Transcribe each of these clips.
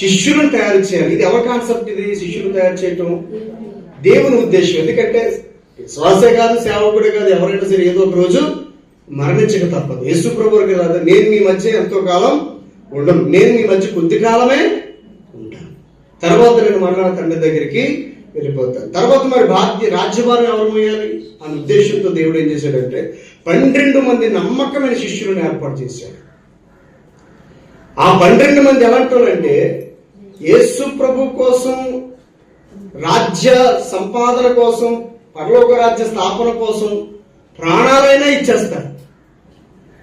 శిష్యులను తయారు చేయాలి. ఇది ఎవరి కాన్సెప్ట్? ఇది శిష్యులను తయారు చేయటం దేవుని ఉద్దేశం. ఎందుకంటే విశ్వాసే కాదు, సేవకుడే కాదు, ఎవరైనా సరే ఏదో ఒక రోజు మరణించక తప్పదు. యేసు ప్రభువు కాదు, నేను మీ మధ్య ఎంతో కాలం ఉండను, నేను మీ మధ్య కొద్ది కాలమే ఉంటాను, తర్వాత నేను మరణ తండ్రి దగ్గరికి వెళ్ళిపోతాను. తర్వాత మరి రాజ్యభారం ఎవరు మోయాలి అనే ఉద్దేశంతో దేవుడు ఏం చేశాడంటే 12 మంది నమ్మకమైన శిష్యులను ఏర్పాటు చేశాడు. ఆ 12 మంది ఎలాంటి వాళ్ళంటే యేసు ప్రభు కోసం, రాజ్య సంపాదన కోసం, పరలోక రాజ్య స్థాపన కోసం ప్రాణాలైనా ఇచ్చేస్తారు.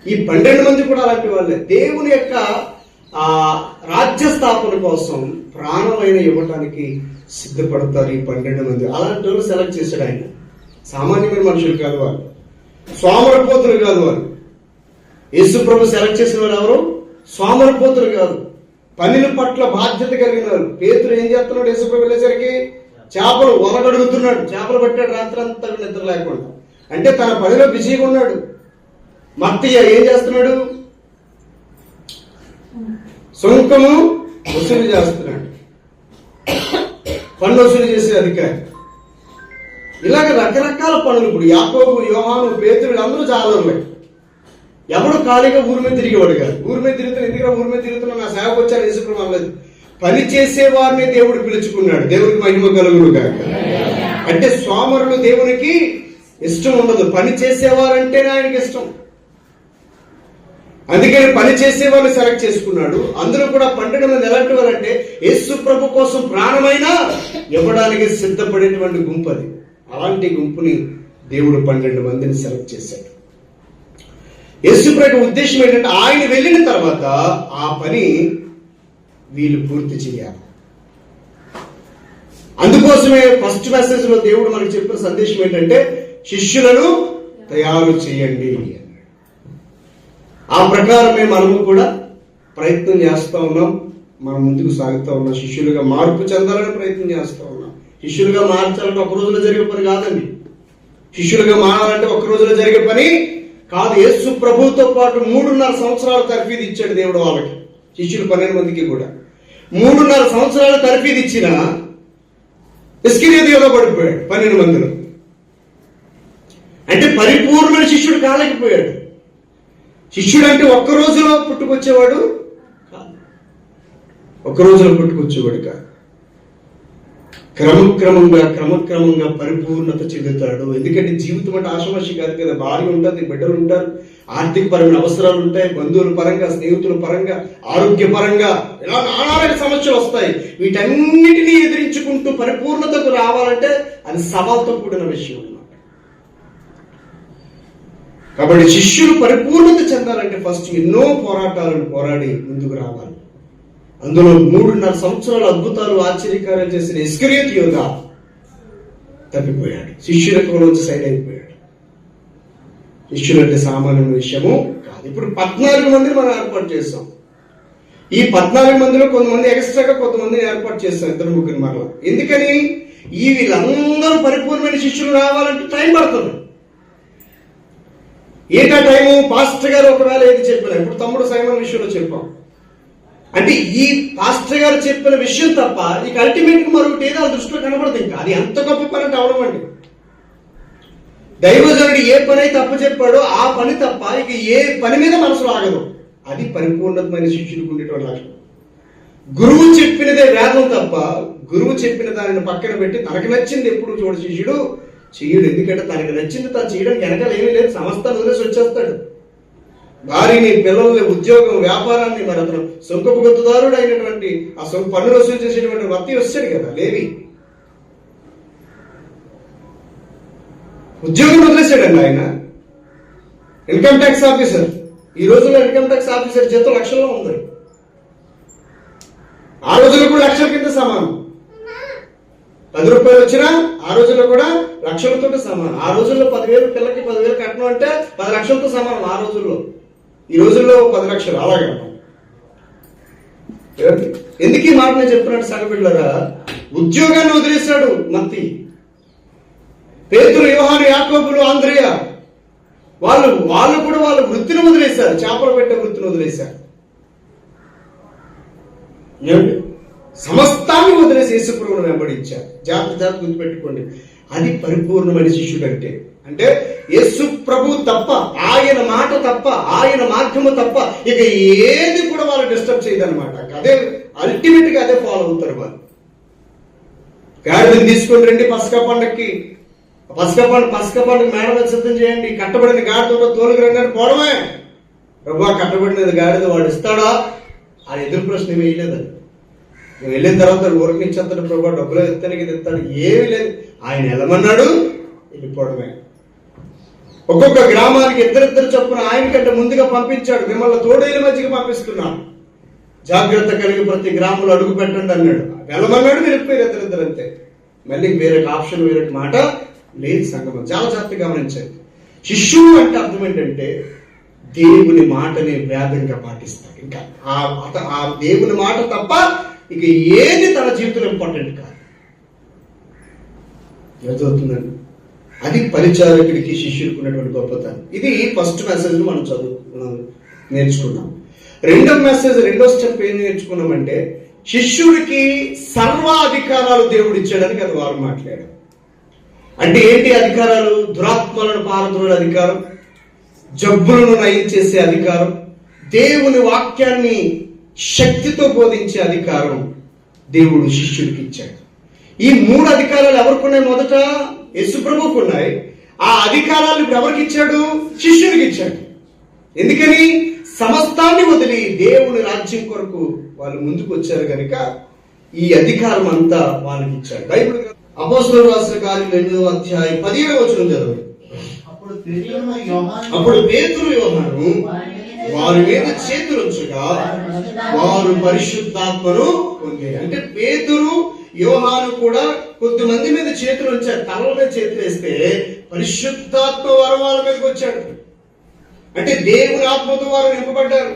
ఈ 12 మంది కూడా అలాంటి వాళ్ళే. దేవుని యొక్క ఆ రాజ్య స్థాపన కోసం ప్రాణమైన ఇవ్వటానికి సిద్ధపడతారు ఈ 12 మంది. అలాంటి వాళ్ళు సెలెక్ట్ చేశాడు ఆయన. సామాన్యమైన మనుషులు కాదు వాళ్ళు, సోమరపోతులు కాదు వాళ్ళు. యేసు ప్రభు సెలెక్ట్ చేసిన వాళ్ళు ఎవరు? సోమరపోతులు కాదు, పనుల పట్ల బాధ్యత కలిగిన వాళ్ళు. పేతురు ఏం చేస్తున్నాడు? యేసు ప్రభు వెళ్ళేసరికి చేపలు వలగడుగుతున్నాడు, చేపలు పట్టాడు రాత్రి అంతా నిద్ర లేకుండా. అంటే తన పనిలో బిజీగా ఉన్నాడు. మత్తయ్య ఏం చేస్తున్నాడు? సుంకము వసూలు చేస్తున్నాడు, పన్ను వసూలు చేసే అధికారి. ఇలాగ రకరకాల పనులు. ఇప్పుడు యాకోబు, యోహాను, పేతురు అందరూ జాలర్లే. ఎవడు ఖాళీగా ఊరి మీద తిరిగేవాడు కాదు. ఊరి మీద తిరుగుతున్నా, ఎందుకంటే ఊరి మీద తిరుగుతున్నా నా సేవకు వచ్చాను యేసుప్రభు అనలేదు. పని చేసే వారిని దేవుడు పిలుచుకున్నాడు. దేవుడికి మహిమ కలుగును గాక. అంటే సోమరులు దేవునికి ఇష్టం ఉండదు, పని చేసేవారంటేనే ఆయనకి ఇష్టం. అందుకని పని చేసేవారిని సెలెక్ట్ చేసుకున్నాడు. అందులో కూడా 12 మంది ఎలాంటి వారంటే యేసు ప్రభు కోసం ప్రాణమైనా ఇవ్వడానికి సిద్ధపడేటువంటి గుంపు అది. అలాంటి గుంపుని దేవుడు 12 మందిని సెలెక్ట్ చేశాడు. యేసు ప్రభు ఉద్దేశం ఏంటంటే ఆయన వెళ్ళిన తర్వాత ఆ పని వీళ్ళు పూర్తి చేయాలి. అందుకోసమే ఫస్ట్ మెసేజ్ లో దేవుడు మనకు చెప్పిన సందేశం ఏంటంటే శిష్యులను తయారు చేయండి. ఆ ప్రకారమే మనము కూడా ప్రయత్నం చేస్తూ ఉన్నాం. మనం ముందుకు సాగుతూ ఉన్నాం. శిష్యులుగా మార్పు చెందాలని ప్రయత్నం చేస్తూ ఉన్నాం. శిష్యులుగా మార్చాలంటే ఒక రోజులో జరిగే పని కాదండి. శిష్యులుగా మారాలంటే ఒక రోజులో జరిగే పని కాదు. యేసు ప్రభువుతో పాటు 3.5 సంవత్సరాలు తర్ఫీదు ఇచ్చాడు దేవుడు వాళ్ళకి. శిష్యులు 12 మందికి కూడా 3.5 సంవత్సరాలు తర్ఫీదు ఇచ్చిన ఇస్కరియోతు పడిపోయాడు 12 మందిలో. అంటే పరిపూర్ణమైన శిష్యుడు కాలేకపోయాడు. శిష్యుడు అంటే ఒక్క రోజులో పుట్టుకొచ్చేవాడు కాదు, ఒక్క రోజులో పుట్టుకొచ్చేవాడు కాదు. క్రమక్రమంగా పరిపూర్ణత చెందుతాడు. ఎందుకంటే జీవితం అంటే ఆషామాషి కాదు కదా. భార్య ఉంటుంది, బిడ్డలు ఉంటారు, ఆర్థికపరమైన అవసరాలు ఉంటాయి, బంధువుల పరంగా, స్నేహితుల పరంగా, ఆరోగ్య పరంగా ఇలా నానా సమస్యలు వస్తాయి. వీటన్నిటినీ ఎదిరించుకుంటూ పరిపూర్ణతకు రావాలంటే అది సవాల్తో కూడిన విషయం అన్నమాట. కాబట్టి శిష్యులు పరిపూర్ణత చెందాలంటే ఫస్ట్ ఎన్నో పోరాటాలను పోరాడి ముందుకు రావాలి. అందులో 3.5 సంవత్సరాలు అద్భుతాలు, ఆశ్చర్యకార్యాలు చేసిన ఇస్కరియోతు యూదా తప్పిపోయాడు. శిష్యుల నుంచి సైడ్ అయిపోయాడు. శిష్యులు అంటే సామాన్య విషయము కాదు. ఇప్పుడు 14 మందిని మనం ఏర్పాటు చేస్తాం. ఈ 14 మందిలో కొంతమంది ఎక్స్ట్రాగా కొంతమందిని ఏర్పాటు చేస్తాం, 2-3 మరలా. ఎందుకని? వీళ్ళందరూ పరిపూర్ణమైన శిష్యులు రావాలంటే టైం పడుతుంది. ఏంటా టైము? పాస్టర్ గారు ఒకవేళ ఏది చెప్పినా, ఇప్పుడు తమ్ముడు సైమన్ విషయంలో చెప్పాం అంటే ఈ పాస్టర్ గారు చెప్పిన విషయం తప్ప ఇక అల్టిమేట్ మరొకటి ఏదో దృష్టిలో కనబడదు. ఇంకా అది ఎంత గొప్ప పని అంటే అవడమండి. దైవజనుడు ఏ పని అయితే తప్ప చెప్పాడో ఆ పని తప్ప ఇక ఏ పని మీద మనసు ఆగదు. అది పరిపూర్ణమైన శిష్యుడికి ఉండేటువంటి లక్షణం. గురువు చెప్పినదే వేదం తప్ప గురువు చెప్పిన దానిని పక్కన పెట్టి తనకు నచ్చింది ఎప్పుడు చూడ శిష్యుడు చెయ్యడు. ఎందుకంటే తనకు నచ్చింది తాను చేయడానికి వెనకాల ఏమీ లేదు, సమస్తాన్ని వదిలేసి వచ్చేస్తాడు. భార్యని, పిల్లల్ని, ఉద్యోగం, వ్యాపారాన్ని, మరి అతను సొంకపు గుర్తుదారుడు అయినటువంటి ఆ పన్నులు వసూలు చేసేటువంటి వర్తి వచ్చాడు కదా లేవి. ఉద్యోగం వదిలేశాడండి ఆయన. Income tax officer. ఈ రోజుల్లో ఇన్కమ్ ట్యాక్స్ ఆఫీసర్ జీతం లక్షల్లో ఉంది. ఆ రోజుల్లో కూడా లక్షల కింద సమానం. 10 రూపాయలు వచ్చినా ఆ రోజుల్లో కూడా లక్షలతో సమానం. ఆ రోజుల్లో 10,000 పిల్లకి 10,000 కట్టడం అంటే 10 లక్షలతో సమానం ఆ రోజుల్లో. ఈ రోజుల్లో 10 లక్షలు. అలాగే ఎందుకు ఈ మాట నేను చెప్తున్నాడు సగపిల్లరా? ఉద్యోగాన్ని వదిలేశాడు మత్తి. పేతురు, యోహాను, యాకోబులు, ఆంద్రేయ వాళ్ళు కూడా వాళ్ళ వృత్తిని వదిలేశారు. చేపలు పెట్టే వృత్తిని వదిలేశారు. ఏమండి? సమస్తాన్ని వదిలేసి యేసుప్రభువును వెంబడించారు. జాగ్రత్త గుర్తుపెట్టుకోండి, అది పరిపూర్ణమైన శిష్యుడు అంటే. అంటే యేసు ప్రభు తప్ప, ఆయన మాట తప్ప, ఆయన మార్గము తప్ప ఇక ఏది కూడా వాళ్ళు డిస్టర్బ్ చేయదన్నమాట. అదే అల్టిమేట్ గా అదే ఫాలో అవుతారు వాళ్ళు. గాడిదని తీసుకొని రండి పసకా పండుగకి, పసకా పండుగ మేడలు సిద్ధం చేయండి, కట్టబడిన గాడితో తోలుకు రండి అని పోవడమే. ప్రభు కట్టబడిన గాడిద వాడు ఇస్తాడా? ఆ ఎదురు ప్రశ్న వేయలేదండి. నువ్వు వెళ్ళిన తర్వాత ఊరికి నుంచి అంతటి ప్రభు డబ్బులు ఇస్తానికి ఇది ఇస్తాడు, ఏమీ లేదు. ఆయన వెళ్ళమన్నాడు, వెళ్ళిపోవడమే. ఒక్కొక్క గ్రామానికి ఇద్దరిద్దరు చొప్పున ఆయన కంటే ముందుగా పంపించాడు. మిమ్మల్ని తోడేళ్ళ మధ్యకి పంపిస్తున్నాను, జాగ్రత్త కలిగి ప్రతి గ్రామంలో అడుగు పెట్టండి అన్నాడు. వెళ్ళమన్నాడు, వెళ్ళిపోయారు ఇద్దరిద్దరు అంతే. మళ్ళీ వేరే ఆప్షన్, వేరే మాట లేదు. సంగమం చాలా జాగ్రత్తగా గమనించండి. శిష్యుడు అంటే అర్థం ఏంటంటే దేవుని మాటని వేదంగా పాటిస్తాడు. ఇంకా ఆ దేవుని మాట తప్ప ఇక ఏది తన జీవితంలో ఇంపార్టెంట్ కాదు. ఏమవుతుందండి? అది పరిచారకుడికి శిష్యుడికి ఉన్నటువంటి గొప్పతనం. ఇది ఫస్ట్ మెసేజ్ మనం నేర్చుకున్నాం. రెండో మెసేజ్, రెండో స్టెప్ ఏం నేర్చుకున్నామంటే శిష్యుడికి సర్వాధికారాలు దేవుడు ఇచ్చాడని కదా వారు మాట్లాడారు. అంటే ఏంటి అధికారాలు? దురాత్మలను పారద్రోలే అధికారం, జబ్బులను నయం చేసే అధికారం, దేవుని వాక్యాన్ని శక్తితో బోధించే అధికారం దేవుడు శిష్యుడికి ఇచ్చాడు. ఈ మూడు అధికారాలు ఎవరికి ఉన్నాయి? మొదట యేసుప్రభువుకు ఉన్నాయి. ఆ అధికారాలు ఇప్పుడు ఎవరికి ఇచ్చాడు? శిష్యుడికి ఇచ్చాడు. ఎందుకని? సమస్తాన్ని వదిలి దేవుని రాజ్యం కొరకు వాళ్ళు ముందుకు వచ్చారు కనుక ఈ అధికారం అంతా వాళ్ళకి ఇచ్చాడు. బైబిల్ అపోస్తలుల రాసిన కార్యం 2వ అధ్యాయం 17వ వచనం చదవండి. అప్పుడు పేతురు యోహాను వారి మీద చేతులుంచగా వారు పరిశుద్ధాత్మను పొందారు. అంటే పేతురు యోహాను కూడా కొద్దిమంది మీద చేతులు ఉంచారు. తలల మీద చేతులు వేస్తే పరిశుద్ధాత్మ వారు వాళ్ళ మీదకి వచ్చాడు. అంటే దేవుని ఆత్మతో వారు నింపబడ్డారు.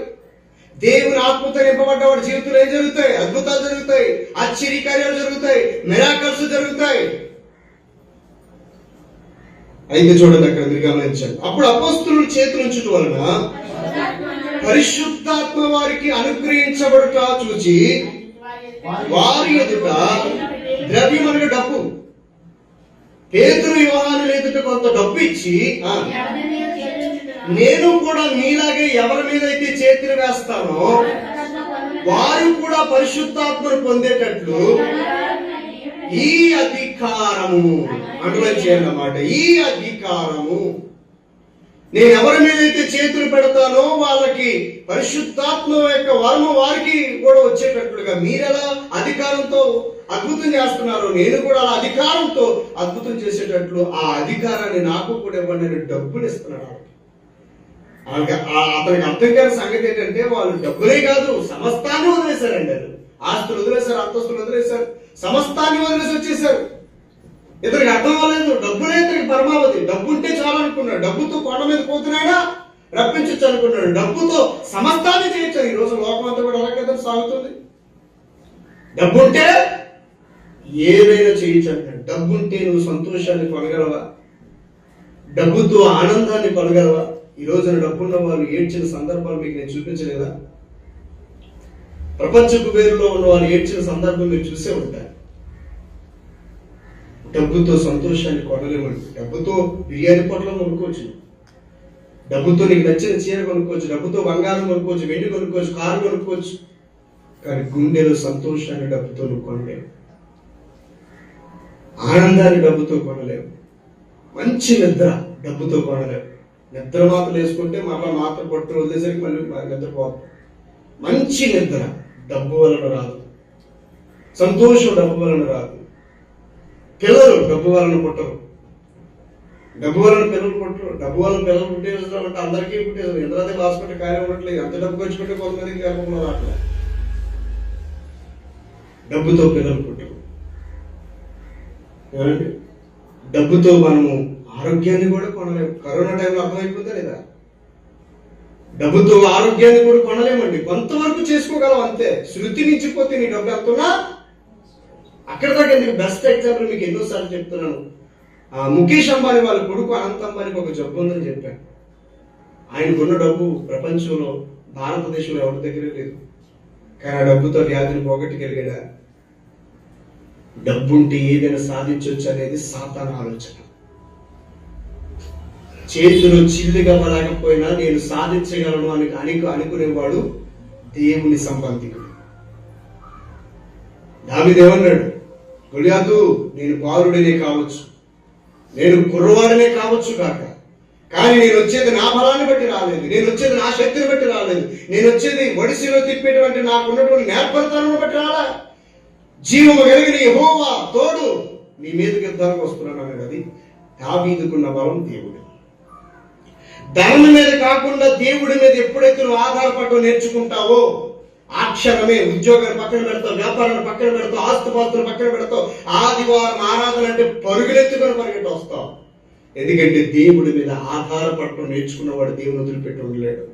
దేవుని ఆత్మతో నింపబడ్డ వాడి జీవితంలో ఏం జరుగుతాయి? అద్భుతాలు జరుగుతాయి, ఆశ్చర్యకార్యాలు జరుగుతాయి, మిరాకల్స్ జరుగుతాయి. అయితే చూడండి, అక్కడ మీరు గమనించండి. అప్పుడు అపోస్తలుల చేతులు ఉంచడం వలన పరిశుద్ధాత్మ వారికి అనుగ్రహించబడుట చూచి వారి ఎదుట ద్రవ్యమనగా డబ్బు, పేతురు యోహానుల ఎదుట కొంత డబ్బు ఇచ్చి, నేను కూడా మీలాగే ఎవరి మీద అయితే చేతులు వేస్తానో వారు కూడా పరిశుద్ధాత్మను పొందేటట్లు ఈ అధికారము అండర్లైన్ చేయండి అన్నమాట. ఈ అధికారము నేను ఎవరి మీద అయితే చేతులు పెడతానో వాళ్ళకి పరిశుద్ధాత్మ యొక్క వరము వారికి కూడా వచ్చేటట్లుగా మీరెలా అధికారంతో అద్భుతం చేస్తున్నారు, నేను కూడా అలా అధికారంతో అద్భుతం చేసేటట్లు ఆ అధికారాన్ని నాకు కూడా ఇవ్వండి, నేను డబ్బులు ఇస్తున్నాను. అతనికి అర్థం కాని సంగతి ఏంటంటే వాళ్ళు డబ్బులే కాదు సమస్తాన్ని వదిలేశారండి. అది ఆస్తులు వదిలేశారు, అంతస్తులు వదిలేశారు, సమస్తాన్ని వదిలేసి వచ్చేసారు. ఇతనికి అర్థం అవ్వలేదు, డబ్బులే ఇతనికి పరమావధి. డబ్బు ఉంటే చాలు అనుకున్నాడు. డబ్బుతో కొండ మీద పోతున్నాడా రప్పించచ్చు అనుకున్నాడు. డబ్బుతో సమస్తాన్ని చేయొచ్చు. ఈ రోజు లోకం అంతా కూడా అలా కదా సాగుతుంది. డబ్బు ఉంటే ఏదైనా చేయొచ్చు అంటాడు. డబ్బు ఉంటే నువ్వు సంతోషాన్ని కొనగలవా? డబ్బుతో ఆనందాన్ని కొనగలవా? ఈ రోజున డబ్బున్న వాళ్ళు ఏడ్చిన సందర్భాలు మీకు నేను చూపించలేదా? ప్రపంచ కుబేరులో ఉన్న వాళ్ళు ఏడ్చిన సందర్భం మీరు చూసే ఉంటారు. డబ్బుతో సంతోషాన్ని కొనలేమండి. డబ్బుతో బిర్యానీ పొట్లం కొనుక్కోవచ్చు, డబ్బుతో నీకు నచ్చిన చీర కొనుక్కోవచ్చు, డబ్బుతో బంగారం కొనుక్కోవచ్చు, వెండి కొనుక్కోవచ్చు, కారు కొనుక్కోవచ్చు. కానీ గుండెలో సంతోషాన్ని డబ్బుతో నువ్వు కొనలేవు, ఆనందాన్ని డబ్బుతో కొనలేవు, మంచి నిద్ర డబ్బుతో కొనలేవు. నిద్ర మాత్రం వేసుకుంటే మళ్ళీ మాత్రం పట్టు వదిలేసరికి మళ్ళీ నిద్రపోతాం. మంచి నిద్ర డబ్బు వలన రాదు, సంతోషం డబ్బు వలన రాదు. పిల్లలు డబ్బు వలన పుట్టరు, డబ్బు వలన పిల్లలు పుట్టరు. డబ్బు వలన పిల్లలు పుట్టేసాం అంటే అందరికీ పుట్టేసారు. ఎంతమంది హాస్పిటల్ కార్యం ఉండట్లేదు. ఎంత డబ్బు ఖర్చు పెట్టి కొంతమందికి గర్భంలో రావట్లేదు. డబ్బుతో పిల్లలు పుట్టరు. ఏమండి? డబ్బుతో మనము ఆరోగ్యాన్ని కూడా కొనలేము. కరోనా టైంలో అర్థమైపోతే లేదా? డబ్బుతో ఆరోగ్యాన్ని కూడా కొనలేమండి. కొంతవరకు చేసుకోగలం అంతే. శృతి మించిపోతే నీ డబ్బు ఎంతున్నా అక్కడ దాకా ఎందుకు? బెస్ట్ ఎగ్జాంపుల్ మీకు ఎన్నోసార్లు చెప్తున్నాను. ముఖేష్ అంబానీ వాళ్ళ కొడుకు అనంత్ అంబానీకి ఒక జబ్బు ఉందని చెప్పాను. ఆయనకున్న డబ్బు ప్రపంచంలో భారతదేశంలో ఎవరి దగ్గర లేదు. కానీ ఆ డబ్బుతో వ్యాధిని పోగొట్టగలిగాడా? డబ్బుంటే ఏదైనా సాధించవచ్చు అనేది సాతాను ఆలోచన. చేతిలో చిల్లుగా లేకపోయినా నేను సాధించగలను అని అనుకునేవాడు దేవుని సంబంధికుడు. దావీదు ఏమన్నాడు? గొలియాతు, నేను బాలుడినే కావచ్చు, నేను కుర్రవాడినే కావచ్చు కాక, కానీ నేను వచ్చేది నా బలాన్ని బట్టి రాలేదు, నేను వచ్చేది నా శక్తిని బట్టి రాలేదు, నేను వచ్చేది ఒడిసిలో తిప్పేటువంటి నాకున్నటువంటి నేర్పరితనాన్ని బట్టి రాలా. జీవము కలిగిన యెహోవా తోడు నీ మీదకి యుద్ధానికి వస్తున్నాను అన్నాడు. అది దావీదుకున్న బలం దేవుడు. ధనం మీద కాకుండా దేవుడి మీద ఎప్పుడైతే నువ్వు ఆధారపడటం నేర్చుకుంటావో ఆ క్షణమే ఉద్యోగాన్ని పక్కన పెడతావు, వ్యాపారాన్ని పక్కన పెడతావు, ఆస్తుపాస్తులు పక్కన పెడతావు, ఆదివారం ఆరాధన అంటే పరుగులెత్తుకొని పరిగెట్టి వస్తావు. ఎందుకంటే దేవుడి మీద ఆధారపడటం నేర్చుకున్నవాడు దేవుని వదిలిపెట్టి ఉండలేడు.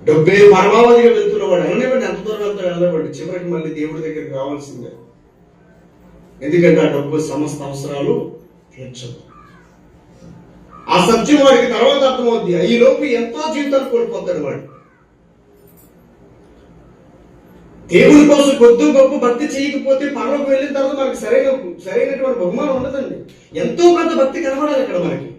డబ్బే పరమావధిగా వెళ్తున్నవాడు ఎవరినివ్వండి, ఎంత దూరం వెళ్తా వెళ్ళవండి, చివరికి మళ్ళీ దేవుడి దగ్గరికి రావాల్సిందే. ఎందుకంటే ఆ డబ్బు సమస్త అవసరాలు తీర్చదు. ఆ సత్యం వాడికి తర్వాత అర్థమవుద్ది. ఈ లోపు ఎంతో జీవితాన్ని కోల్పోతాడు వాడు. దేవుడి కోసం కొద్ది గొప్ప భక్తి చేయకపోతే పరలోకి వెళ్ళిన తర్వాత మనకి సరైనటువంటి బహుమానం ఉండదండి. ఎంతో కొంత భక్తి కనబడాలి ఇక్కడ మనకి,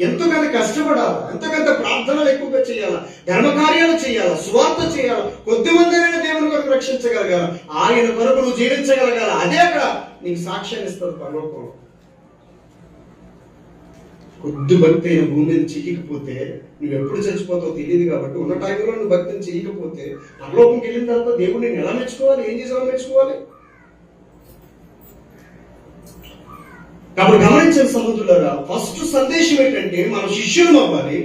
ఎంతో కొంత కష్టపడాలి, ఎంతో కొంత ప్రార్థనలు ఎక్కువగా చేయాలా, ధర్మకార్యాలు చేయాలా, స్వార్థ చేయాలా, కొద్దిమందినైనా దేవుని కొరకు రక్షించగలగాల, ఆయన కొరకు నువ్వు జీవించగలగాల. అదే అక్కడ నీకు సాక్ష్యాన్ని ఇస్తుంది పరలోకంలో. కొద్ది భక్తి అయిన భూమి మీద చేయకపోతే నువ్వు ఎప్పుడు చచ్చిపోతావు తెలియదు. కాబట్టి ఉన్న టైంలో నువ్వు భక్తిని చేయకపోతే పరలోకంకి వెళ్ళిన తర్వాత దేవుడిని ఎలా మెచ్చుకోవాలి, ఏం చేసావో మెచ్చుకోవాలి. కాబట్టి గమనించిన సముద్రులారా, ఫస్ట్ సందేశం ఏంటంటే మనం శిష్యులం అవ్వాలి.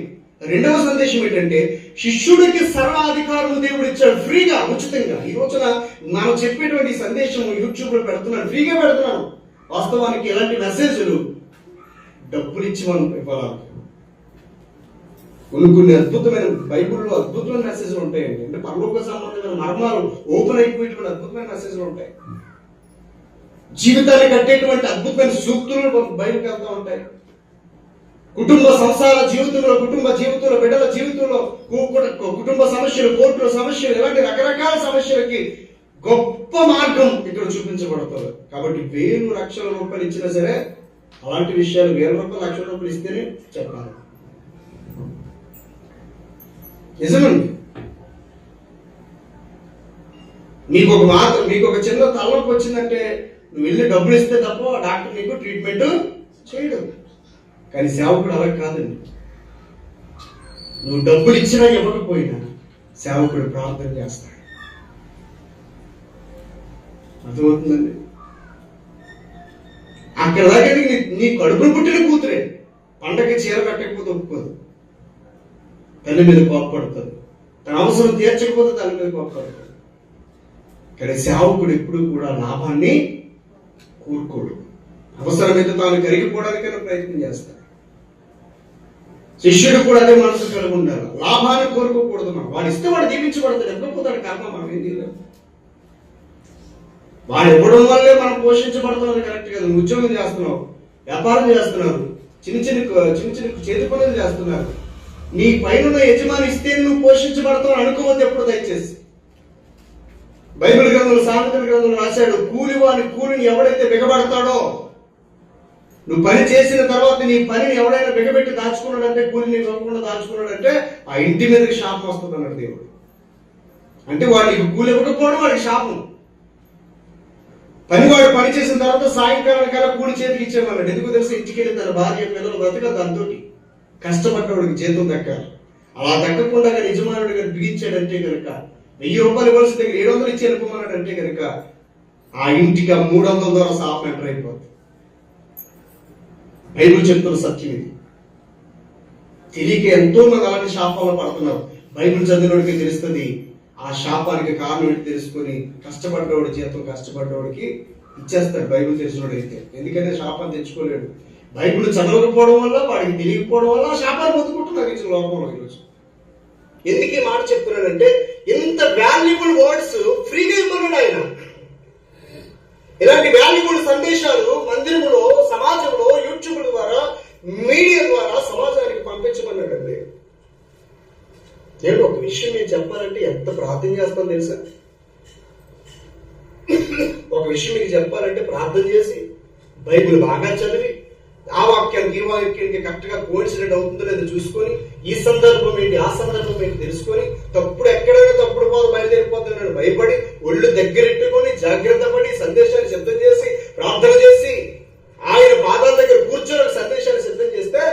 రెండవ సందేశం ఏంటంటే శిష్యుడికి సర్వాధికారము దేవుడు ఇచ్చాడు ఫ్రీగా, ఉచితంగా. ఈ రోజున మనం చెప్పేటువంటి సందేశం యూట్యూబ్ లో పెడుతున్నాను, ఫ్రీగా పెడుతున్నాను. వాస్తవానికి ఇలాంటి మెసేజ్లు డబ్బులు ఇచ్చి మనం ఇవ్వాలి. కొన్ని అద్భుతమైన బైబిల్లో అద్భుతమైన మెసేజ్లు ఉంటాయండి. అంటే పరలోక సంబంధమైన మర్మాలు ఓపెన్ అయిపోయేటువంటి అద్భుతమైన మెసేజ్లు ఉంటాయి. జీవితాన్ని కట్టేటువంటి అద్భుతమైన సూక్తులు బయటకు వెళ్తూ ఉంటాయి. కుటుంబ సంసార జీవితంలో, కుటుంబ జీవితంలో, బిడ్డల జీవితంలో, కుటుంబ సమస్యలు, కోర్టుల సమస్యలు, ఇలాంటి రకరకాల సమస్యలకి గొప్ప మార్గం ఇక్కడ చూపించబడుతుంది. కాబట్టి 1000 లక్షల రూపాయలు ఇచ్చినా సరే అలాంటి విషయాలు 1000 రూపాయలు, లక్షల రూపాయలు ఇస్తేనే చెప్పాలి. నిజమండి. మీకు ఒక చిన్న తలనొప్పి వచ్చిందంటే నువ్వు వెళ్ళి డబ్బులు ఇస్తే తప్ప డాక్టర్ నీకు ట్రీట్మెంట్ చేయడు. కానీ సేవకుడు అలా కాదండి. నువ్వు డబ్బులు ఇచ్చినా ఇవ్వకపోయినా సేవకుడు ప్రార్థన చేస్తాడు. అర్థమవుతుందండి. అక్కడ దాకా నీ కడుపును పుట్టిన కూతురే పండగకి చీర కట్టకపోతే ఒప్పుకోదు, తల్లి మీద కోపపడుతుంది. తన అవసరం తీర్చకపోతే తల్లి మీద కోపపడుతుంది. కానీ సేవకుడు ఎప్పుడు కూడా లాభాన్ని కూరుకోడు. అవసరమైతే తాను కరిగిపోవడానికైనా ప్రయత్నం చేస్తాడు. శిష్యుడు కూడా అదే మనసు కలిగి ఉండాలి. లాభాన్ని కోరుకోకూడదు. మనం వాడు ఇస్తే వాడు దీవించబడతాడు, ఎక్కకపోతాడు కర్మ. మనం ఏం చేయలేము. వాడు ఇవ్వడం వల్లే మనం పోషించబడతామని కరెక్ట్ కదా. నువ్వు ఉద్యోగం చేస్తున్నావు, వ్యాపారం చేస్తున్నారు, చిన్న చిన్న చేతి పనులు చేస్తున్నారు. నీ పైన యజమాని ఇస్తే నువ్వు పోషించబడతావు అనుకోవద్దు ఎప్పుడు. దయచేసి బైబిల్ గ్రంథంలో, సామెతల గ్రంథంలో రాశాడు, కూలివాని కూలిని ఎవడైతే బిగబడతాడో, నువ్వు పని చేసిన తర్వాత నీ పనిని ఎవడైనా బిగబెట్టి దాచుకున్నాడంటే, కూలిని ఇవ్వకుండా దాచుకున్నాడంటే ఆ ఇంటి మీదకి శాపం వస్తుంది అన్నాడు దేవుడు. అంటే వాడికి కూలి ఇవ్వకపోవడం వాడికి శాపం. పనివాడు పని చేసిన తర్వాత సాయంకాలానికల్లా కూలి చేతికి ఇచ్చేమన్నాడు. ఎందుకు తెలుసు? ఇంటికి వెళ్ళి తన భార్య పిల్లలు బ్రతక దాంతో కష్టపడ్డవాడికి జీతం దక్కాలి. అలా దక్కకుండా యజమానుడు గారు బిగించాడంటే కనుక 1000 రూపాయలు ఇవ్వాల్సి దగ్గర 700 ఇచ్చి వెళ్ళిపోమన్నాడంటే కనుక ఆ ఇంటికి ఆ 300 ద్వారా శాపం ఎంటర్ అయిపోతుంది. బైబిల్ చెప్తున్న సత్యం ఇది. తెలియక ఎంతో మంది అలాంటి శాపాలు పడుతున్నారు. బైబిల్ చదివినోడికి తెలుస్తుంది ఆ శాపానికి కారణం ఏంటి తెలుసుకొని కష్టపడ్డవాడు జీతం కష్టపడ్డవాడికి ఇచ్చేస్తాడు బైబిల్ తెలిసినోడైతే. ఎందుకంటే శాపాన్ని తెచ్చుకోలేడు. బైబిల్ చదవకపోవడం వల్ల, వాడికి తెలియకపోవడం వల్ల ఆ శాపాన్ని పొందుకుంటున్నారు ఈ లోకంలో ఈరోజు. ఎందుకు ఈ మాట చెప్తున్నాడంటే ఇంత వాల్యుబుల్ వర్డ్స్ ఫ్రీగా ఇవ్వన్నాడు ఆయన. ఇలాంటి వాల్యుబుల్ సందేశాలు మందిరంలో, సమాజంలో, యూట్యూబ్ ద్వారా, మీడియా ద్వారా సమాజానికి పంపించమన్నాడండి. నేను ఒక విషయం మీకు చెప్పాలంటే ఎంత ప్రార్థన చేస్తాం తెలుసా? ఒక విషయం మీకు చెప్పాలంటే ప్రార్థన చేసి బైబిల్ బాగా చదివి ఆ వాక్యానికి ఈ వాక్యానికి కరెక్ట్ గా కోయిన్సిడెంట్ అవుతుందో లేదో చూసుకొని ఈ సందర్భం ఏంటి ఆ సందర్భం ఏంటి తెలుసుకొని తప్పుడు ఎక్కడైనా తప్పుడు పోదు బయలుదేరిపోతున్నాడు భయపడి ఒళ్ళు దగ్గరెట్టుకొని జాగ్రత్త పడి సందేశాన్ని సిద్ధం చేసి ప్రార్థన చేసి ఆయన పాదాల దగ్గర కూర్చొని సందేశాన్ని సిద్ధం చేస్తే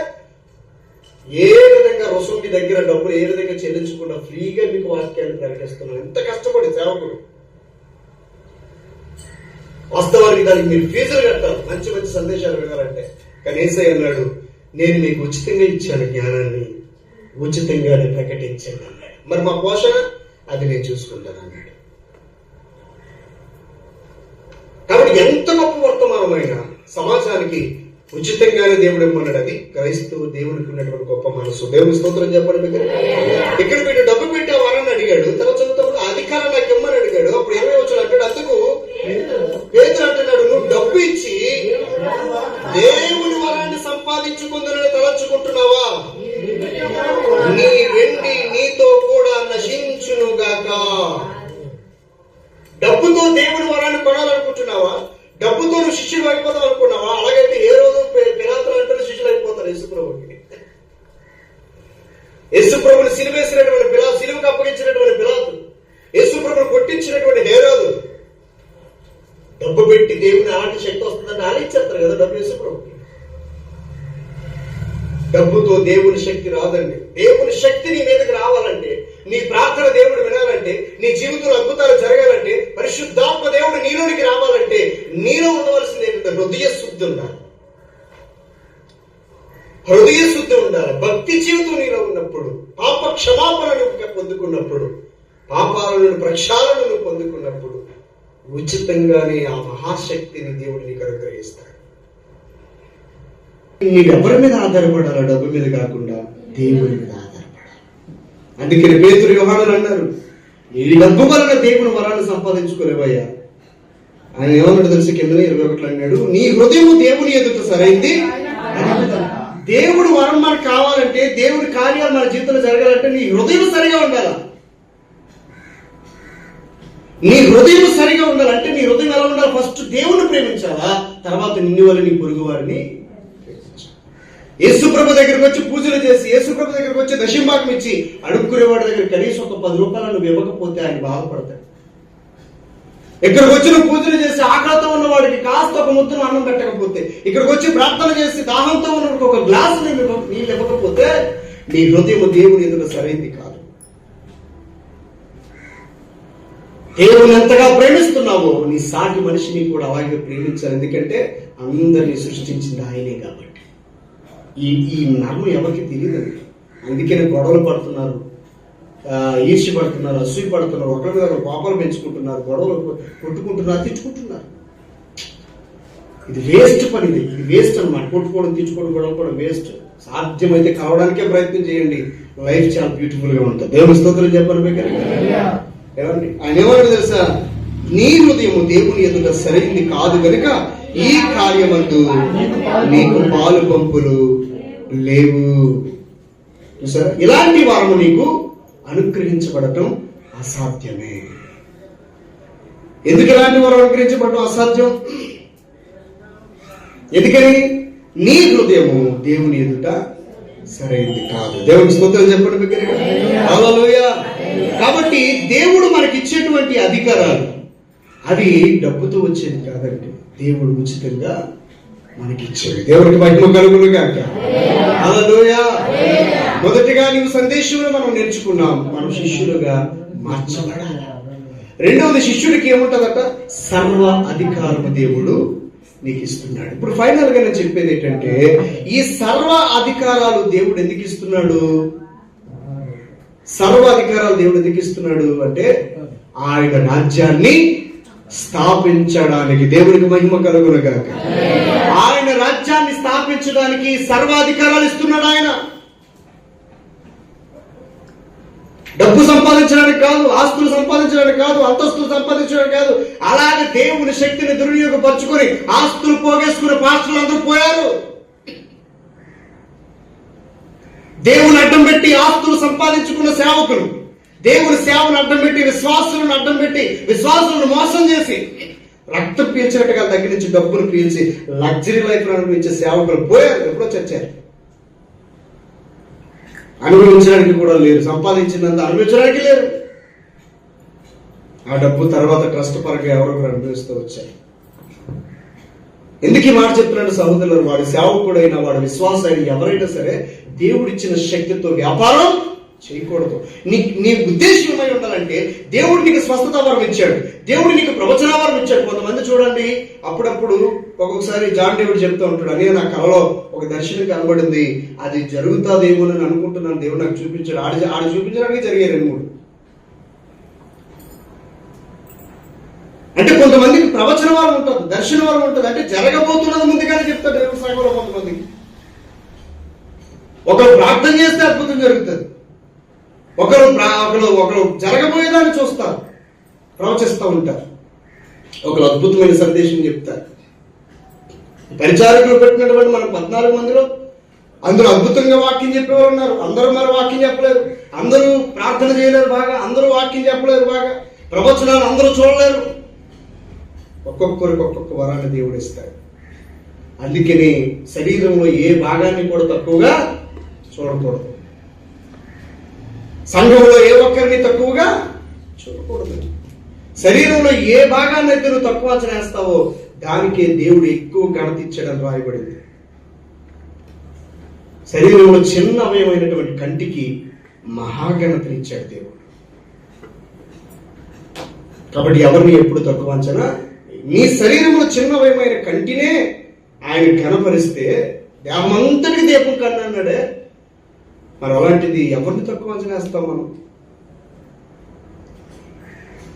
ఏ విధంగా రుసుము దగ్గర డబ్బులు ఏ విధంగా చెల్లించకుండా ఫ్రీగా మీకు వాక్యాన్ని ప్రకటిస్తున్నాను. ఎంత కష్టపడి సేవకుడు. వాస్తవానికి దానికి మీరు ఫీజులు కట్టాలి మంచి మంచి సందేశాలు వినాలంటే. కానీ యేసయ్య అన్నాడు, నేను మీకు ఉచితంగా ఇచ్చాను జ్ఞానాన్ని, ఉచితంగానే ప్రకటించాను అన్నాడు. మరి మా పోషణ అది నేను చూసుకుంటాను అన్నాడు. కాబట్టి ఎంత గొప్ప వర్తమానమైన సమాజానికి ఉచితంగానే దేవుడు ఇమ్మన్నాడు. అది క్రైస్తవు దేవుడికి ఉన్నటువంటి గొప్ప మనసు. దేవుని స్తోత్రం చెప్పండి. ఇక్కడ వీడు డబ్బు పెట్టావారని అడిగాడు. తర్వాత చదువుతాడు అధికారం నాకు ఇమ్మని అడిగాడు. అప్పుడు ఏమై వచ్చాడు అంటాడు, అందుకు పేతురు అంటున్నాడు, నువ్వు డబ్బు ఇచ్చి దేవుని వరాన్ని సంపాదించుకుందని తలచుకుంటున్నావా? నీ వెండి నీతో కూడా నశించునుగాక. డబ్బుతో దేవుని వరాన్ని కొనాలనుకుంటున్నావా? డబ్బుతో నువ్వు శిష్యులు అయిపోతాం అనుకున్నావా? అలాగైతే ఏ రోజు పిలాతులు అంటారు శిష్యులు అయిపోతారు. యేసుప్రభుకి యేసుప్రభుని సిలువేసినటువంటి పిలాతు, సిలువకు అప్పగించినటువంటి పిలాతు, యేసుప్రభుని కొట్టించినటువంటి హేరోదు డబ్బు పెట్టి దేవుని అలాంటి శక్తి వస్తుందని ఆలోచిస్తారు కదా. డబ్బు యేసుప్రభుకి. డబ్బుతో దేవుని శక్తి రాదండి. దేవుని శక్తి నీ మీదకి రావాలంటే, నీ ప్రార్థన దేవుడు వినాలంటే, నీ జీవితంలో అద్భుతాలు జరగాలంటే, పరిశుద్ధాత్మ దేవుడు నీలోనికి రావాలంటే నీలో ఉండవలసింది ఏంటంటే హృదయ శుద్ధి ఉండాలి. హృదయ శుద్ధి ఉండాలి. భక్తి జీవితం నీలో ఉన్నప్పుడు, పాప క్షమాపణను పొందుకున్నప్పుడు, పాపాలను ప్రక్షాళనను పొందుకున్నప్పుడు ఉచితంగానే ఆ మహాశక్తిని దేవుడు నీకు అనుగ్రహిస్తాడు. నీవు ఎవరి మీద ఆధారపడాలా? డబ్బు మీద కాకుండా దేవుని మీద ఆధారపడాలి. అందుకని పేతురు యోహానులు అన్నారు, ఈ డబ్బు వలన దేవుని వరాన్ని సంపాదించుకోలేవయ్యా. ఆయన ఏమన్నాడు తెలిసి కింద 21 అన్నాడు, నీ హృదయం దేవుని ఎదుట సరైంది. దేవుడు వరం మనకు కావాలంటే, దేవుడి కార్యాలు మన జీవితంలో జరగాలంటే నీ హృదయం సరిగా ఉండాలా. నీ హృదయం సరిగా ఉండాలంటే నీ హృదయం ఎలా ఉండాలి? ఫస్ట్ దేవుని ప్రేమించాలా, తర్వాత నిన్ను వల్ల నీ పొరుగు వారిని. యేసుప్రభు దగ్గరికి వచ్చి పూజలు చేసి, యేసుప్రభు దగ్గరికి వచ్చి దశంభాగం ఇచ్చి అడుక్కునేవాడి దగ్గర కనీసం ఒక 10 రూపాయలు నువ్వు ఇవ్వకపోతే ఆయన బాధపడతాడు. ఇక్కడికి వచ్చి నువ్వు పూజలు చేసి ఆకలితో ఉన్నవాడికి కాస్త ఒక ముద్దను అన్నం పెట్టకపోతే, ఇక్కడికి వచ్చి ప్రార్థన చేసి దాహంతో ఉన్నవాడికి ఒక గ్లాసు నీళ్ళు ఇవ్వకపోతే నీ హృదయం దేవుని ఎదుట సరైంది కాదు. దేవుని ఎంతగా ప్రేమిస్తున్నావో నీ సాటి మనిషిని కూడా అలాగే ప్రేమించాలి. ఎందుకంటే అందరినీ సృష్టించింది ఆయనే కాబట్టి. ఈ నర్మం ఎవరికి తెలియదండి. అందుకనే గొడవలు పడుతున్నారు, ఈర్ష్య పడుతున్నారు, అసూయ పడుతున్నారు, ఒకరి మీద కోపాలు పెంచుకుంటున్నారు, గొడవలు కొట్టుకుంటున్నారు, తిట్టుకుంటున్నారు. ఇది వేస్ట్ పని. ఇది వేస్ట్ అన్నమాట. కొట్టుకోవడం, తిట్టుకోవడం, గొడవపడడం వేస్ట్. సాధ్యమైతే కావడానికే ప్రయత్నం చేయండి. లైఫ్ చాలా బ్యూటిఫుల్ గా ఉంటుంది. దేవుని స్తోత్రం చెప్పండి. ఏమండి ఆయన ఏమన్నా తెలుసా? నీ హృదయము దేవుని ఎదుట సరైంది కాదు కనుక ఈ కార్యమందు నీకు పాలు పంపులు లేవు. చూసారా? ఇలాంటి వారము నీకు అనుగ్రహించబడటం అసాధ్యమే. ఎందుకు ఇలాంటి వారు అనుగ్రహించబడటం అసాధ్యం? ఎందుకని? నీ హృదయము దేవుని ఎదుట సరైంది కాదు. దేవుని స్తోత్రం చెప్పండి. హల్లెలూయా. కాబట్టి దేవుడు మనకి ఇచ్చేటువంటి అధికారాలు అవి డబ్బుతో వచ్చేది కాదండి. దేవుడు ఉచితంగా మనకి ఇచ్చేది. దేవుడికి మహిమ కలుగును గాక. హల్లెలూయా. మొదటిగా నీవు సందేశంలో మనం నేర్చుకున్నాం, మనం శిష్యులుగా మార్చబడాలి. రెండవది, శిష్యుడికి ఏముంటదట? సర్వ అధికారము దేవుడు నీకు ఇస్తున్నాడు. ఇప్పుడు ఫైనల్ గా నేను చెప్పేది ఏంటంటే, ఈ సర్వ అధికారాలు దేవుడు ఎందుకు ఇస్తున్నాడు? సర్వాధికారాలు దేవుడు ఎందుకు ఇస్తున్నాడు అంటే ఆయన రాజ్యాన్ని స్థాపించడానికి. దేవుడికి మహిమ కలుగును గాక. ఆయన రాజ్యాన్ని స్థాపించడానికి సర్వాధికారాలు ఇస్తున్నాడు ఆయన. డబ్బు సంపాదించడానికి కాదు, ఆస్తులు సంపాదించడానికి కాదు, అంతస్తులు సంపాదించడానికి కాదు. అలాగే దేవుని శక్తిని దుర్వినియోగపరుచుకొని ఆస్తులు పోగేసుకుని పాస్టర్లు అందరూ పోయారు. దేవుని అడ్డం పెట్టి ఆస్తులు సంపాదించుకున్న సేవకులు, దేవుని సేవను అడ్డం పెట్టి, విశ్వాసులను అడ్డం పెట్టి, విశ్వాసులను మోసం చేసి, రక్తం పీల్చినట్టుగా దగ్గర నుంచి డబ్బును పీల్చి లగ్జరీ లైఫ్ అనుభవించే సేవకులు పోయారు, ఎప్పుడో చచ్చారు. అనుభవించడానికి కూడా లేరు, సంపాదించినంత అనుభవించడానికి లేరు. ఆ డబ్బు తర్వాత ట్రస్ట్ పరంగా ఎవరొకరు అనుభవిస్తూ వచ్చారు. ఎందుకు ఈ మాట చెప్తున్నాడు సహోదరులు? వాడి సేవకుడైనా, వాడి విశ్వాసైన ఎవరైనా సరే దేవుడిచ్చిన శక్తితో వ్యాపారం చేయకూడదు. నీ ఉద్దేశం ఏమై ఉండాలంటే, దేవుడు నీకు స్వస్థత వరం ఇచ్చాడు, దేవుడు నీకు ప్రవచన వరం ఇచ్చాడు. కొంతమంది చూడండి, అప్పుడప్పుడు ఒక్కొక్కసారి జాన్ డేవిడ్ చెప్తూ ఉంటాడు, అనే నా కలలో ఒక దర్శనం కనబడింది, అది జరుగుతుందేమో అని అనుకుంటున్నాను, దేవుడు నాకు చూపించాడు. ఆడ చూపించడానికి జరిగే 2-3. అంటే కొంతమందికి ప్రవచన వరం ఉంటుంది, దర్శన వరం ఉంటుంది, అంటే జరగబోతున్నది ముందుగానే చెప్తాడు దేవుడు సంఘంలో. కొంతమందికి ఒకరు ప్రార్థన చేస్తే అద్భుతం జరుగుతుంది, ఒకరు జరగబోయేదాన్ని చూస్తారు, ప్రవచిస్తూ ఉంటారు, ఒకరు అద్భుతమైన సందేశం చెప్తారు. పరిచారకులు పెట్టినటువంటి మన 14 మందిలో అందరూ అద్భుతంగా వాక్యం చెప్పేవారు ఉన్నారు. అందరూ మన వాక్యం చెప్పలేరు, అందరూ ప్రార్థన చేయలేరు బాగా, అందరూ వాక్యం చెప్పలేరు బాగా, ప్రవచనాలు అందరూ చూడలేరు. ఒక్కొక్కరికి ఒక్కొక్క వరాన్ని దేవుడు ఇస్తాడు. అందుకని శరీరంలో ఏ భాగాన్ని కూడా తక్కువగా చూడకూడదు, సంఘంలో ఏ ఒక్కరిని తక్కువగా చూడకూడదు. శరీరంలో ఏ భాగాన్ని అయితే నువ్వు తక్కువ అంచనా వేస్తావో దానికే దేవుడు ఎక్కువ ఘనత ఇచ్చాడని రాయబడింది. శరీరంలో చిన్న అవయమైనటువంటి కంటికి మహాఘనతని ఇచ్చాడు దేవుడు. కాబట్టి ఎవరిని ఎప్పుడు తక్కువ అంచనా, నీ శరీరంలో చిన్న అవయమైన కంటినే ఆయన ఘనపరిస్తే దేహమంతటికి దీపం కన్నా అన్నాడే, మరి అలాంటిది ఎవరిని తక్కువ అంచనా వేస్తాం మనం?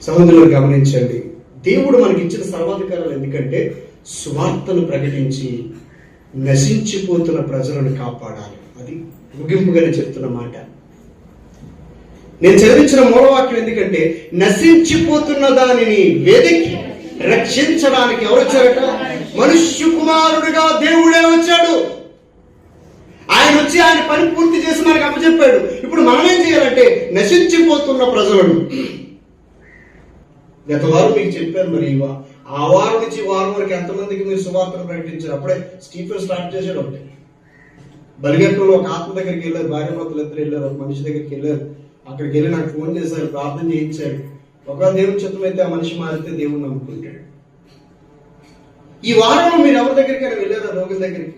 సహోదరులు గమనించండి, దేవుడు మనకి ఇచ్చిన సర్వాధికారాలు ఎందుకంటే సువార్తను ప్రకటించి నశించిపోతున్న ప్రజలను కాపాడాలి. అది ముగింపుగానే చెప్తున్న మాట. నేను చదివించిన మూలవాక్యం ఎందుకంటే నశించిపోతున్న దానిని వెదికి రక్షించడానికి ఎవరు వచ్చారట? మనుష్య కుమారుడిగా దేవుడే వచ్చాడు. ఆయన వచ్చి ఆయన పని పూర్తి చేసి మనకు అప్పచెప్పాడు. ఇప్పుడు మనం ఏం చేయాలంటే నశించిపోతున్న ప్రజలను, గత వారం మీకు చెప్పాను, మరి ఆ వారం నుంచి వారం వరకు ఎంతమందికి మీరు సువార్తను ప్రకటించారు? అప్పుడే స్టీఫెన్ స్టార్ట్ చేశాడు. ఒకటి బలిగట్టంలో ఒక ఆత్మ దగ్గరికి వెళ్ళారు, భార్య భర్తలు ఇద్దరు వెళ్ళారు, ఒక మనిషి దగ్గరికి వెళ్ళారు. అక్కడికి వెళ్ళి నాకు ఫోన్ చేశారు, ప్రార్థన చేయించాడు. ఒకవేళ దేవుని చిత్తం అయితే ఆ మనిషి మారితే దేవుడు నమ్ముకుంటాడు. ఈ వారంలో మీరు ఎవరి దగ్గరికైనా వెళ్ళారా? రోగుల దగ్గరికి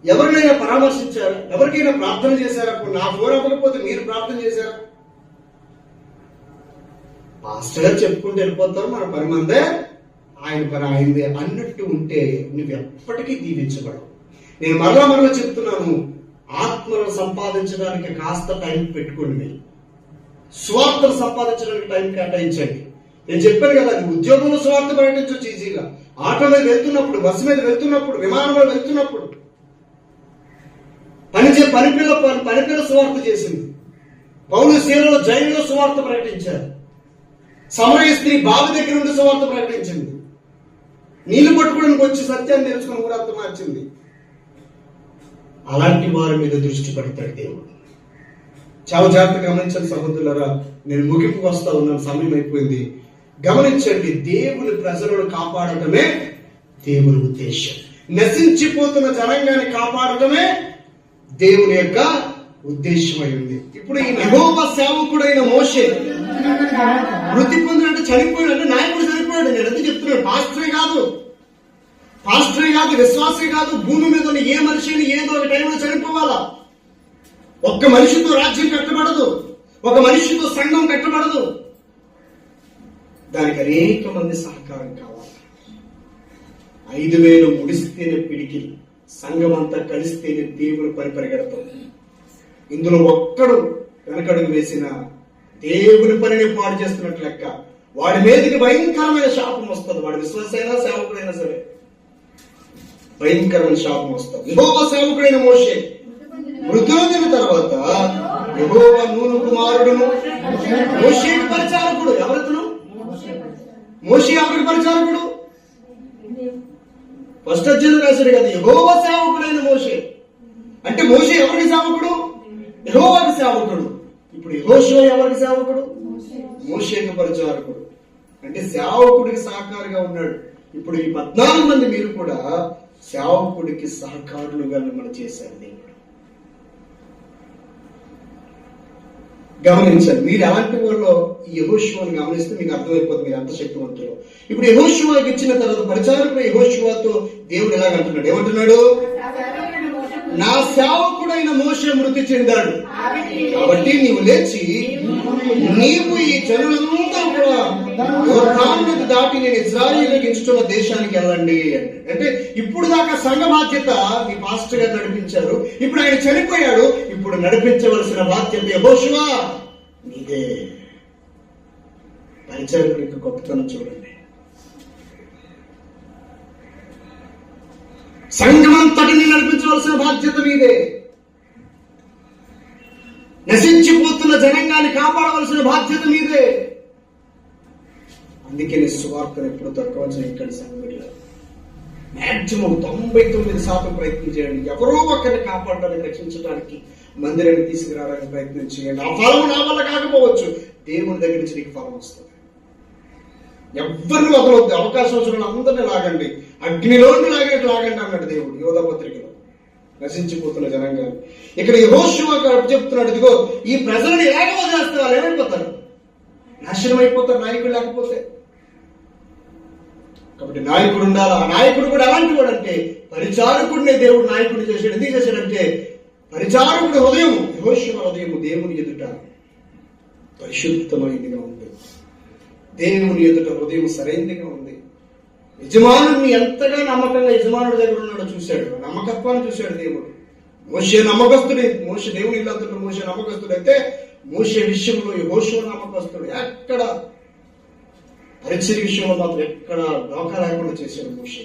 ఎవరినైనా పరామర్శించారా? ఎవరికైనా ప్రార్థన చేశారా? నా ఫోన్ అవ్వకపోతే మీరు ప్రార్థన చేశారా? పాస్టర్ గారు చెప్పుకుంటూ వెళ్ళిపోతారు, మన పని మందే, ఆయన పని ఆయనదే అన్నట్టు ఉంటే నువ్వు ఎప్పటికీ దీవించబడవు. నేను మరలా చెప్తున్నాను, ఆత్మను సంపాదించడానికి కాస్త టైం పెట్టుకోండి. మీరు స్వార్థను సంపాదించడానికి టైం కేటాయించండి. నేను చెప్పాను కదా, అది ఉద్యోగంలో స్వార్థ ప్రకటించవచ్చు ఈజీగా. ఆటో మీద వెళ్తున్నప్పుడు, బస్సు మీద వెళ్తున్నప్పుడు, విమానంలో వెళ్తున్నప్పుడు. పనిపిల్ల సువార్త చేసింది. పౌలు శీలలో జైలులో సువార్త ప్రకటించారు. సమరయ స్త్రీ బావి దగ్గర నుండి సువార్త ప్రకటించింది. నీళ్లు పట్టుకోవడానికి వచ్చి సత్యాన్ని తెలుసుకుని ఊరంతా మార్చింది. అలాంటి వారి మీద దృష్టి పెడతాడు దేవుడు. చాలా జాగ్రత్తగా గమనించండి సహోదరులారా, నేను ముగింపుకు వస్తా ఉన్నాను, సమయం అయిపోయింది. గమనించండి, దేవుని ప్రజలను కాపాడటమే దేవుని ఉద్దేశం. నశించిపోతున్న జనాంగాన్ని కాపాడటమే దేవుని యొక్క ఉద్దేశమై ఉంది. ఇప్పుడు ఈ యెహోవా సేవకుడైన మోషే మృతి పొందినట్టు చనిపోయాడు. అంటే నాయకుడు చనిపోయాడు. నేను ఎందుకు చెప్తున్నాను? పాస్టరే కాదు, విశ్వాసే కాదు, భూమి మీద ఉన్న ఏ మనిషిని ఏదో ఒక టైంలో చనిపోవాలా. ఒక్క మనిషితో రాజ్యం కట్టబడదు, ఒక మనిషితో సంఘం కట్టబడదు. దానికి అనేక మంది సహకారం కావాలి. 5,000 ముడిస్తేనే పిడికి, సంఘం అంతా కలిస్తేనే దేవుని పని పరిగెడతాం. ఇందులో ఒక్కడు వెనకడుగు వేసిన దేవుని పనిని పాడు చేస్తున్నట్లు లెక్క. వాడి మీదకి భయంకరమైన శాపం వస్తుంది. వాడి విశ్వాసైనా సేవకుడైనా సరే భయంకరమైన శాపం వస్తుంది. యెహోవా సేవకుడైన మోషే మృతి పొందిన తర్వాత యెహోవా నూను కుమారుడును మోషేకి పరిచారకుడు. ఎవరితను? మోషే ఎవరికి పరిచారకుడు? ఫస్ట్ అధ్యాయం రాశాడు కదా, యెహోవా సేవకుడైన మోషే. అంటే మోషే ఎవరికి సేవకుడు? యెహోవాకి సేవకుడు. ఇప్పుడు యెహోషువ ఎవరికి సేవకుడు? మోషేకి పరిచారకుడు. అంటే సేవకుడికి సహకారిగా ఉన్నాడు. ఇప్పుడు ఈ 14 మంది మీరు కూడా సేవకుడికి సహకారులుగా మిమ్మల్ని చేశారు దేవుడు. గమనించండి, మీరు ఎలాంటి వాళ్ళు ఈ యెహోషువను గమనిస్తే మీకు అర్థమైపోతుంది మీరు ఎంత శక్తివంతులు. ఇప్పుడు యెహోషువకి ఇచ్చిన తర్వాత పరిచారకుడు యెహోషువతో దేవుడు ఎలాగంటున్నాడు? ఏమంటున్నాడు? నా సేవకుడైన మోషే మృతి చెందాడు, కాబట్టి నీవు లేచి నీవు ఈ జనులంతా కూడా యోర్దాను దాటి నేను ఇశ్రాయేలుకి ఇచ్చుతున్న దేశానికి వెళ్ళండి అంటే ఇప్పుడు దాకా సంఘ బాధ్యత మీ పాస్టర్ గారు నడిపించారు. ఇప్పుడు ఆయన చనిపోయాడు, ఇప్పుడు నడిపించవలసిన బాధ్యత యెహోషువ నీదే. పరిచారకుడి యొక్క గొప్పతనం చూడండి. సంఘమంతటిని నడిపించవలసిన బాధ్యత మీదే. నశించిపోతున్న జనాంగాన్ని కాపాడవలసిన బాధ్యత మీదే. అందుకే సువార్తను ఎప్పుడు తక్కువ చేయకండి సంఘంలో. మాక్సిమం 99% ప్రయత్నం చేయండి. ఎవరో ఒకరిని కాపాడడానికి, రక్షించడానికి, మందిరాన్ని తీసుకురావడానికి ప్రయత్నం చేయండి. ఆ ఫలం నా వల్ల కాకపోవచ్చు, దేవుని దగ్గర నుంచి నీకు ఫలం వస్తుంది. ఎవరిని వదలవద్దు. అవకాశం వచ్చిన అందరినీ లాగండి, అగ్నిలోని లాగేట్టు లాగండి అన్నాడు దేవుడు యోధా పత్రికలో. నశించిపోతున్న జనాంగాన్ని ఇక్కడ యెహోషువ చెప్తున్నాడు, ఇదిగో ఈ ప్రజలను ఎలాగ వదిలేస్తే వాళ్ళు ఏమైపోతారు? నాశనం అయిపోతారు నాయకుడు లేకపోతే. కాబట్టి నాయకుడు ఉండాలి. ఆ నాయకుడు కూడా ఎలాంటి వాడు అంటే పరిచారకుడినే దేవుడు నాయకుడు చేశాడు. ఎందుకు చేశాడంటే పరిచారకుడు హృదయం, యెహోషువ హృదయం దేవుని ఎదుట పరిశుద్ధమైనదిగా ఉంది. దేవుని ఎదుట హృదయం సరైనదిగా ఉంది. యజమానుడిని ఎంతగా నమ్మకంగా యజమానుడి దగ్గర ఉన్నాడో చూశాడు. నమ్మకత్వాన్ని చూశాడు దేవుడు. మోషే నమ్మకస్తుడే. మోషే దేవుని ఇల్లంతటా మోషే నమ్మకస్తుడు అయితే మోషే విషయంలో యెహోషువ నమ్మకస్తుడు. ఎక్కడ పరిచర్య విషయంలో మాత్రం ఎక్కడ డోకా లేకుండా చేశాడు మోషే.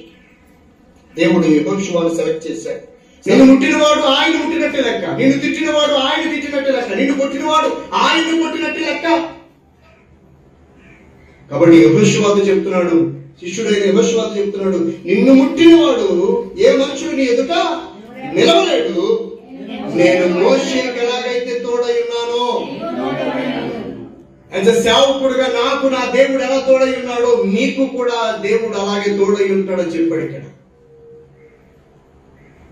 దేవుడు యెహోషువను సెలెక్ట్ చేశాడు. నిన్ను ముట్టినవాడు ఆయన ముట్టినట్టే లెక్క, నిన్ను తిట్టినవాడు ఆయన తిట్టినట్టే లెక్క, నిన్ను కొట్టినవాడు ఆయన కొట్టినట్టే లెక్క. కాబట్టి యెహోషువతో చెప్తున్నాడు, శిష్యుడైన యెహోషువతో చెప్తున్నాడు, నిన్ను ముట్టినవాడు ఏ మనుషుడు నీ ఎదుట నిలవలేడు. నేను మోషేకి ఎలాగైతే తోడై ఉన్నానో, యాజ్ ఎ సేవకుడుగా నాకు నా దేవుడు ఎలా తోడై ఉన్నాడో నీకు కూడా దేవుడు అలాగే తోడై ఉంటాడని చెప్పాడు ఇక్కడ.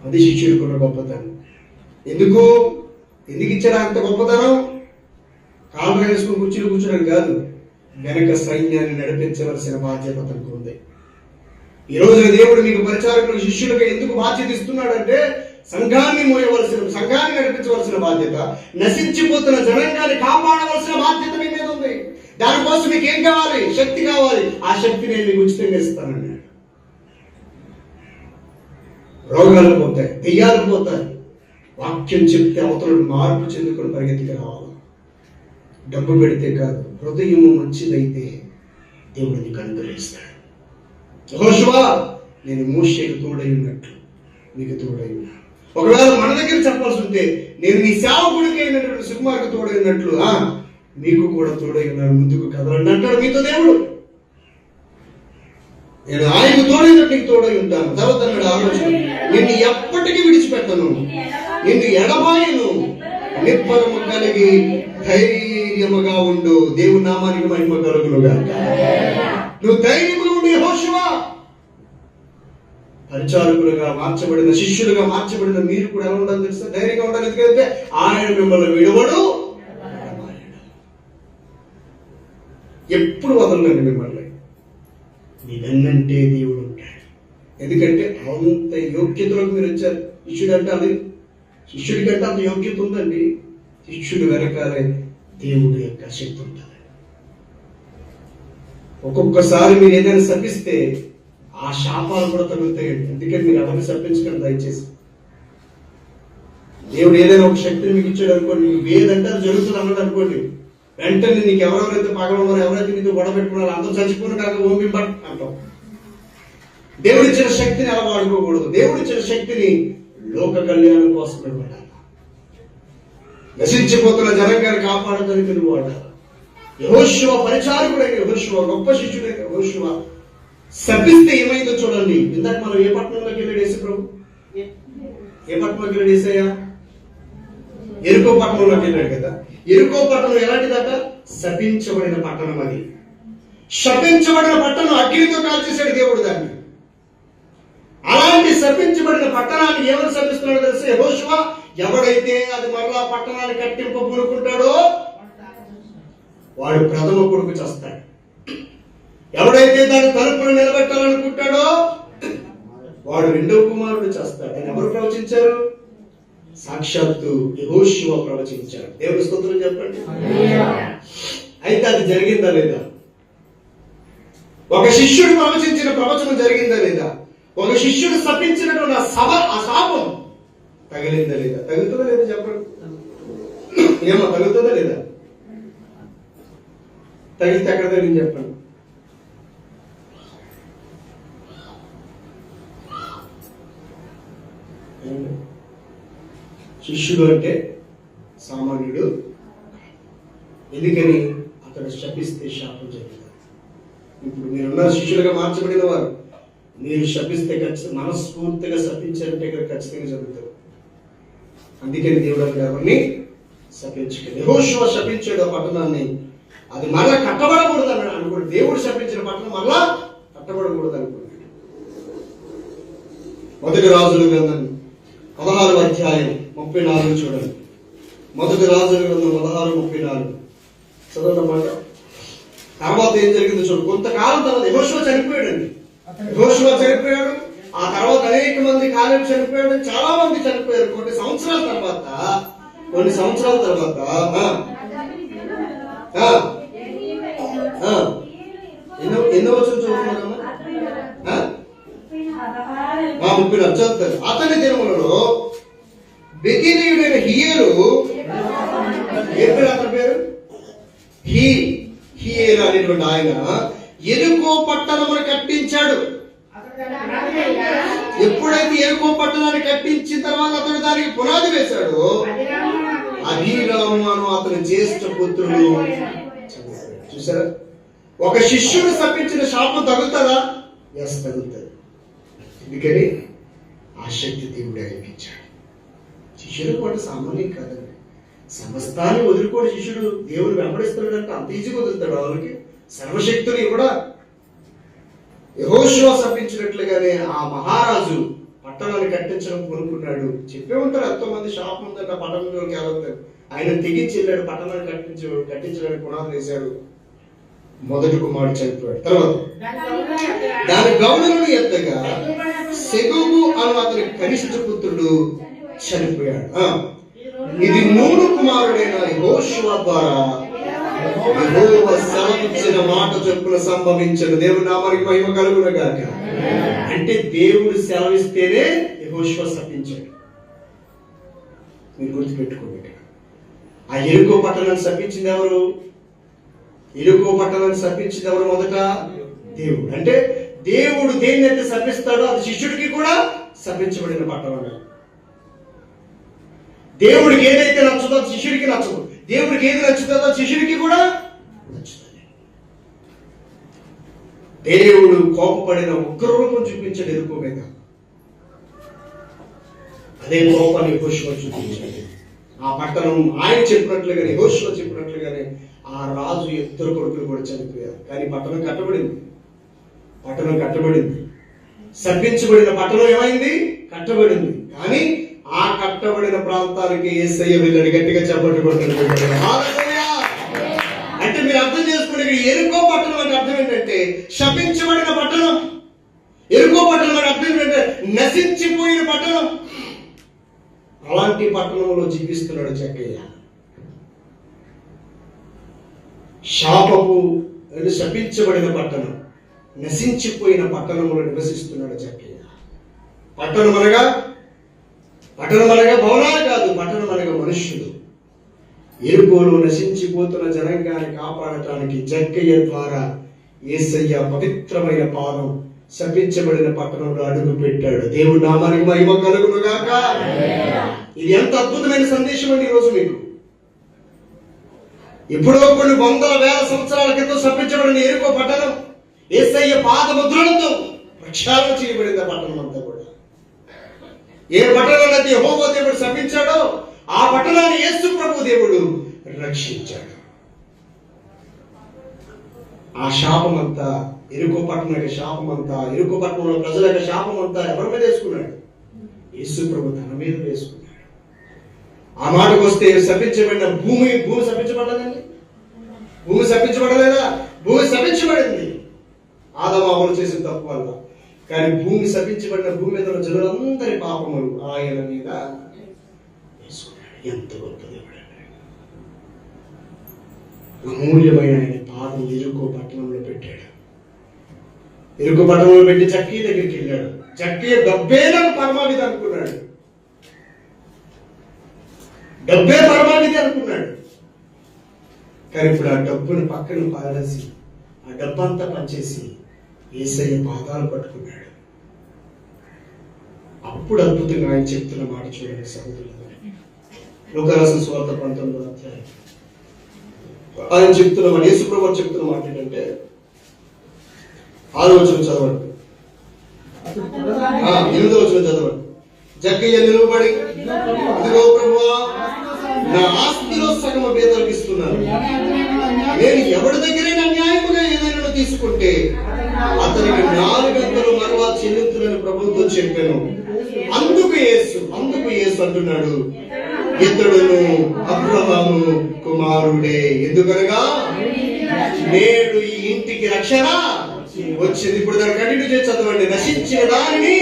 అది శిష్యుడికున్న గొప్పతనం. ఎందుకు ఇచ్చాడు అంత గొప్పతనం? కాళ్ళు వేసుకుని కూర్చోడం కాదు, వెనక సైన్యాన్ని నడిపించవలసిన బాధ్యత అతనికి ఉంది. ఈ రోజున దేవుడు మీకు పరిచారకులు శిష్యులకు ఎందుకు బాధ్యత ఇస్తున్నాడంటే సంఘాన్ని సంఘాన్ని నడిపించవలసిన బాధ్యత, నశించిపోతున్న జనాంగాన్ని కాపాడవలసిన బాధ్యత మీ మీద ఉంది. దానికోసం మీకు ఏం కావాలి? శక్తి కావాలి. ఆ శక్తి నేను మీకు ఉచితంగా ఇస్తానన్నాడు. రోగాలు పోతాయి, దెయ్యాలు పోతాయి. వాక్యం చెప్తే అవతల మార్పు చెందుకుని పరిగెత్తికి రావాలి. డబ్బు పెడితే కాదు, హృదయం మంచిదైతే దేవుడు నీకు అనుగ్రహిస్తాడు. యెహోషువ నేను మోషేకు తోడై ఉన్నట్లు నీకు తోడై ఉన్నా. ఒకవేళ మన దగ్గర చెప్పాల్సి ఉంటే నేను నీ సేవకుడికి అయినటువంటి సుకుమార్కు తోడై ఉన్నట్లు మీకు కూడా తోడై ఉన్నాను, ముందుకు కదలండి అంటాడు మీతో దేవుడు. నేను ఆయనకు తోడైనట్టు నీకు తోడై ఉంటాను. తర్వాత అన్నాడు ఆలోచన, నిన్ను ఎప్పటికీ విడిచిపెట్టను, నిన్ను ఎడబాయను, నిబ్బరము కలిగి ధైర్యముగా ఉండు. దేవుని నామానికి మహిమ కలుగునుగా. నువ్వు ధైర్యముగా ఉండు యెహోషువ. పరిచారకులుగా మార్చబడిన, శిష్యులుగా మార్చబడిన మీరు కూడా ఎలా ఉండాలి తెలుసా? ధైర్యంగా ఉండాలి. ఎందుకంటే ఆయన మిమ్మల్ని విడవడు, ఎప్పుడు వదలండి మిమ్మల్ని. మీ వెన్నంటే దేవుడు ఉంటాడు. ఎందుకంటే అంత యోగ్యతలకు మీరు వచ్చారు. శిష్యుడు అంటే అది, శిష్యుడి కంటే అంత యోగ్యత ఉందండి. శిష్యుడు వెనకాలే దేవుడి యొక్క శక్తి ఉంటుంది. ఒక్కొక్కసారి మీరు ఏదైనా శపిస్తే ఆ శాపాలు కూడా తగులుతాయండి. ఎందుకంటే మీరు ఎవరిని శపించకండి దయచేసి. దేవుడు ఏదైనా ఒక శక్తిని మీకు ఇచ్చాడు అనుకోండి, నీకు ఏదంటే అది జరుగుతుంది అన్నాడు అనుకోండి, వెంటనే నీకు ఎవరెవరైతే పగలు ఉన్నారో, ఎవరైతే నీతో గొడవ పెట్టుకున్నారో అందరూ చచ్చిపోయిన కాక ఓంబి బట్ అంటాం. దేవుడిచ్చిన శక్తిని ఎలా వాడుకోకూడదు. దేవుడిచ్చిన శక్తిని లోక కళ్యాణం కోసం వాడాలి. నశించిపోతున్న జనాంగాన్ని కాపాడదని మీరు వాడాలి. యెహోషువ పరిచారకుడైన యెహోషువ, గొప్ప శిష్యుడైన యెహోషువ శపిస్తే ఏమైందో చూడండి. ఇందాక మనం ఏ పట్టణంలోకి వెళ్ళాడు యేసు ప్రభు? ఏ పట్టణంలోకి వెళ్ళాడు యేసయ్య? ఎరుకో పట్టణంలోకి వెళ్ళాడు కదా. ఎరుకో పట్టణం ఎలాంటిదట? శపించబడిన పట్టణం. అది శపించబడిన పట్టణం అగ్నితో కాల్చేశాడు దేవుడు దాన్ని. అలాంటి శపించబడిన పట్టణాన్ని ఎవరు శపిస్తున్నాడో తెలిసి యెహోషువ, ఎవడైతే అది మరలా పట్టణాన్ని కట్టింప పూనుకుంటాడో వాడు ప్రథమ కొడుకు చేస్తాడు. ఎవడైతే దాని తలుపును నిలబెట్టాలనుకుంటాడో వాడు రెండవ కుమారుడు చేస్తాడు. అని ఎవరు ప్రవచించారు? సాక్షాత్తు యెహోషువ ప్రవచించాడు. దేవుని స్తోత్రం చెప్పండి. అయితే అది జరిగిందా లేదా? ఒక శిష్యుడు ప్రవచించిన ప్రవచనం జరిగిందా లేదా? ఒక శిష్యుడు శపించినటువంటి ఆ శాపం తగిలిందా లేదా? తగులుతుందా లేదా చెప్పండి. ఏమో తగులుతుందా లేదా? తగిలితే ఎక్కడ తగిలింది చెప్పండి. శిష్యుడు అంటే సామాన్యుడు. ఎందుకని? అతను శపిస్తే శాపం జరుగుతుంది. ఇప్పుడు మీరున్న శిష్యులుగా మార్చబడిన వారు, మీరు శపిస్తే ఖచ్చితంగా మనస్ఫూర్తిగా శపించారంటే ఖచ్చితంగా జరుగుతారు. అందుకని దేవుడు ఎవరిని శపించలేదు. యెహోషువ శపించాడు ఆ పట్టణాన్ని. అది మరలా కట్టబడకూడదు అని అనుకోండి. దేవుడు శపించిన పట్టణం మరలా కట్టబడకూడదు అనుకోండి. మొదటి రాజుల గ్రంథం 16వ అధ్యాయం 34 చూడండి. మొదటి రాజుల గ్రంథం 16:34 చదవన్నమాట. తర్వాత ఏం జరిగిందో చూడండి. కొంతకాలం తర్వాత యెహోషువ చనిపోయాడండి. యెహోషువ చనిపోయాడు. ఆ తర్వాత అనేక మంది కాలేబు చనిపోయాడు. చాలా మంది చనిపోయారు. కొన్ని సంవత్సరాల తర్వాత ఎన్నో వచ్చిన చూస్తున్నారమ్మా? 34 చదువుతారు. అతని దినములలో బెకినీయుడైన హియేలు, ఏ పేరు అతని పేరు? హియేలు అనేటువంటి ఆయన ఎరుకో పట్టణమును కట్టించాడు. ఎప్పుడైతే ఎరుకో పట్టణాన్ని కట్టించిన తర్వాత అతడు దానికి పునాది వేశాడు, అహీరాము అను అతని జ్యేష్ఠ పుత్రుడు. చూసారా? ఒక శిష్యుడు శపించిన శాపం తగులుతుందా? ఎస్, తగులుతుంది. ఎందుకని? ఆ శక్తి దేవుడు అనిపించాడు. శిష్యుడు కూడా సామాన్యం కాదండి. సమస్తాన్ని వదులుకోని శిష్యుడు దేవుడు వెంబడిస్తున్నాడు అంటే అంత ఈజీగా వదులుతాడు. వాళ్ళకి సర్వశక్తుని కూడా. యెహోషువ శపించినట్లుగానే ఆ మహారాజు పట్టణాన్ని కట్టించడం కోరుకున్నాడు. చెప్పే ఉంటారు ఎంతో మంది శాపం ఉందంటే ఆ పట్టణంలోకి వెళ్తారు. ఆయన తెగించి వెళ్ళాడు. పట్టణాన్ని కట్టించడానికి పునాది వేశాడు. మొదటి కుమారుడు చనిపోయాడు. తర్వాత దాని గౌరవను ఎత్తగా సెగుబు అను అతని కనిష్ఠ పుత్రుడు చనిపోయాడు. ఇది 3 కుమారుడైన యెహోషువ ద్వారా యెహోవా సెలవిచ్చిన మాట చొప్పున సంభవించను. దేవుని నామానికి మహిమ కలుగును గాక. అంటే దేవుడు సెలవిస్తేనే యెహోషువ శపించాడు. మీరు గుర్తుపెట్టుకోండి. ఆ ఎరుకో పట్టణాన్ని శపించింది ఎవరు? ఎరుకో పట్టణాన్ని శపించింది ఎవరు? మొదట దేవుడు. అంటే దేవుడు దేన్నైతే శపిస్తాడో అది శిష్యుడికి కూడా శపించబడిన పట్టణం. దేవుడికి ఏదైతే నచ్చుతో శిష్యుడికి నచ్చదు. దేవుడికి ఏది నచ్చుతుందో శిష్యుడికి కూడా నచ్చుతుంది. దేవుడు కోపపడిన ఉగ్రరూపం చూపించాడు ఎరుకో మీద. అదే కోపాన్ని యెహోషువ చూపించాడు. ఆ పట్టణం ఆయన చెప్పినట్లుగానే, యెహోషువ చెప్పినట్లుగానే ఆ రాజు 2 కొడుకులు కూడా చనిపోయారు. కానీ పట్టణం కట్టబడింది. శపించబడిన పట్టణం ఏమైంది? కట్టబడింది. కానీ ఆ కట్టబడిన ప్రాంతానికి యేసయ్య వెళ్ళాడు. గట్టిగా చప్పట్లు కొట్టాడు. అంటే మీరు అర్థం చేసుకునే ఎరుకో పట్టణం అంటే అర్థం ఏంటంటే శపించబడిన పట్టణం. ఎరుకో పట్టణం అంటే అర్థం ఏంటంటే నశించిపోయిన పట్టణం. అలాంటి పట్టణంలో జీవిస్తున్నాడు జక్కయ్య. శాపపు శపించబడిన పట్టణం, నశించిపోయిన పట్టణంలో నివసిస్తున్నాడు జక్కయ్య. పట్టణం అనగా భవనాలు కాదు. పట్టణం అనగా మనుష్యులు. ఎరుకోలో నశించిపోతున్న జనాంగాన్ని కాపాడటానికి జక్కయ్య ద్వారా యేసయ్య పవిత్రమైన పాదం శపించబడిన పట్టణంలో అడుగు పెట్టాడు. దేవుడి నామానికి మహిమ కలుగును గాక. ఇది ఎంత అద్భుతమైన సందేశం అండి ఈరోజు మీకు. ఎప్పుడో కొన్ని 100,000 సంవత్సరాల క్రితం శపించబడిన ఎరుకో పట్టణం యేసయ్య పాద ముద్రలతో ప్రక్షాళన చేయబడింది. పట్టణం అంతా కూడా ఏ పట్టణాన్ని యెహోవా దేవుడు శపించాడో ఆ పట్టణాన్ని యేసు ప్రభు దేవుడు రక్షించాడు. ఆ శాపమంతా ఎరుకో పట్టణం యొక్క శాపమంతా, ఎరుకో పట్టణంలో ప్రజల యొక్క శాపమంతా ఎవరి మీద వేసుకున్నాడు? యేసు ప్రభు తన మీద వేసుకున్నాడు. ఆ మాటకు వస్తే శపించబడిన భూమి శపించబడలేదండి. భూమి శపించబడలేదా? భూమి శపించబడింది ఆదాము హవ్వలు చేసిన తప్పు వల్ల. కానీ భూమి శపించబడిన భూమి మీద ఉన్న జనులందరి పాపములు ఆయన మీద వేసుకున్నాడు. ఎంత గొప్ప దేవుడు! అమూల్యమైన ఆయన పాదం ఎరుకో పట్టణంలో పెట్టాడు. ఎరుకో పట్టణంలో పెట్టి జక్కీ దగ్గరికి వెళ్ళాడు. జక్కీ డబ్బేలకు పరమావిధి అనుకున్నాడు. డబ్బే పరమావిధి అనుకున్నాడు. కానీ ఇప్పుడు ఆ డబ్బుని పక్కన పారేసి ఆ డబ్బంతా పనిచేసి యేసయ్య పాదాలు పట్టుకున్నాడు. అప్పుడు అద్భుతంగా ఆయన చెప్తున్న మాట చూడండి సహోదరులు. లూకా రాసిన సువార్త 19వ అధ్యాయం ఆయన చెప్తున్న మాట, యేసు ప్రభువు చెప్తున్న మాట ఏంటంటే 6వ వచనం చదవండి, 8వ వచనం చదవండి. జక్కయ్య నిలబడి, ఇదిగో ప్రభువా, నా ఆస్తిలో సగము పేదలకు ఇస్తున్నాను. నేను ఎవరి దగ్గరైనా అన్యాయముగా ఏదైనా తీసుకుంటే అతనికి 4 మరలా చెల్లించులని ప్రభువుతో చెప్పాను. అందుకు యేసు అంటున్నాడు, ఇతడును అబ్రహాము కుమారుడే. ఎందుకనగా నేడు ఈ ఇంటికి రక్షణ వచ్చింది. ఇప్పుడు దాన్ని కంటిన్యూ చేసి చదవండి. నశించిన దానిని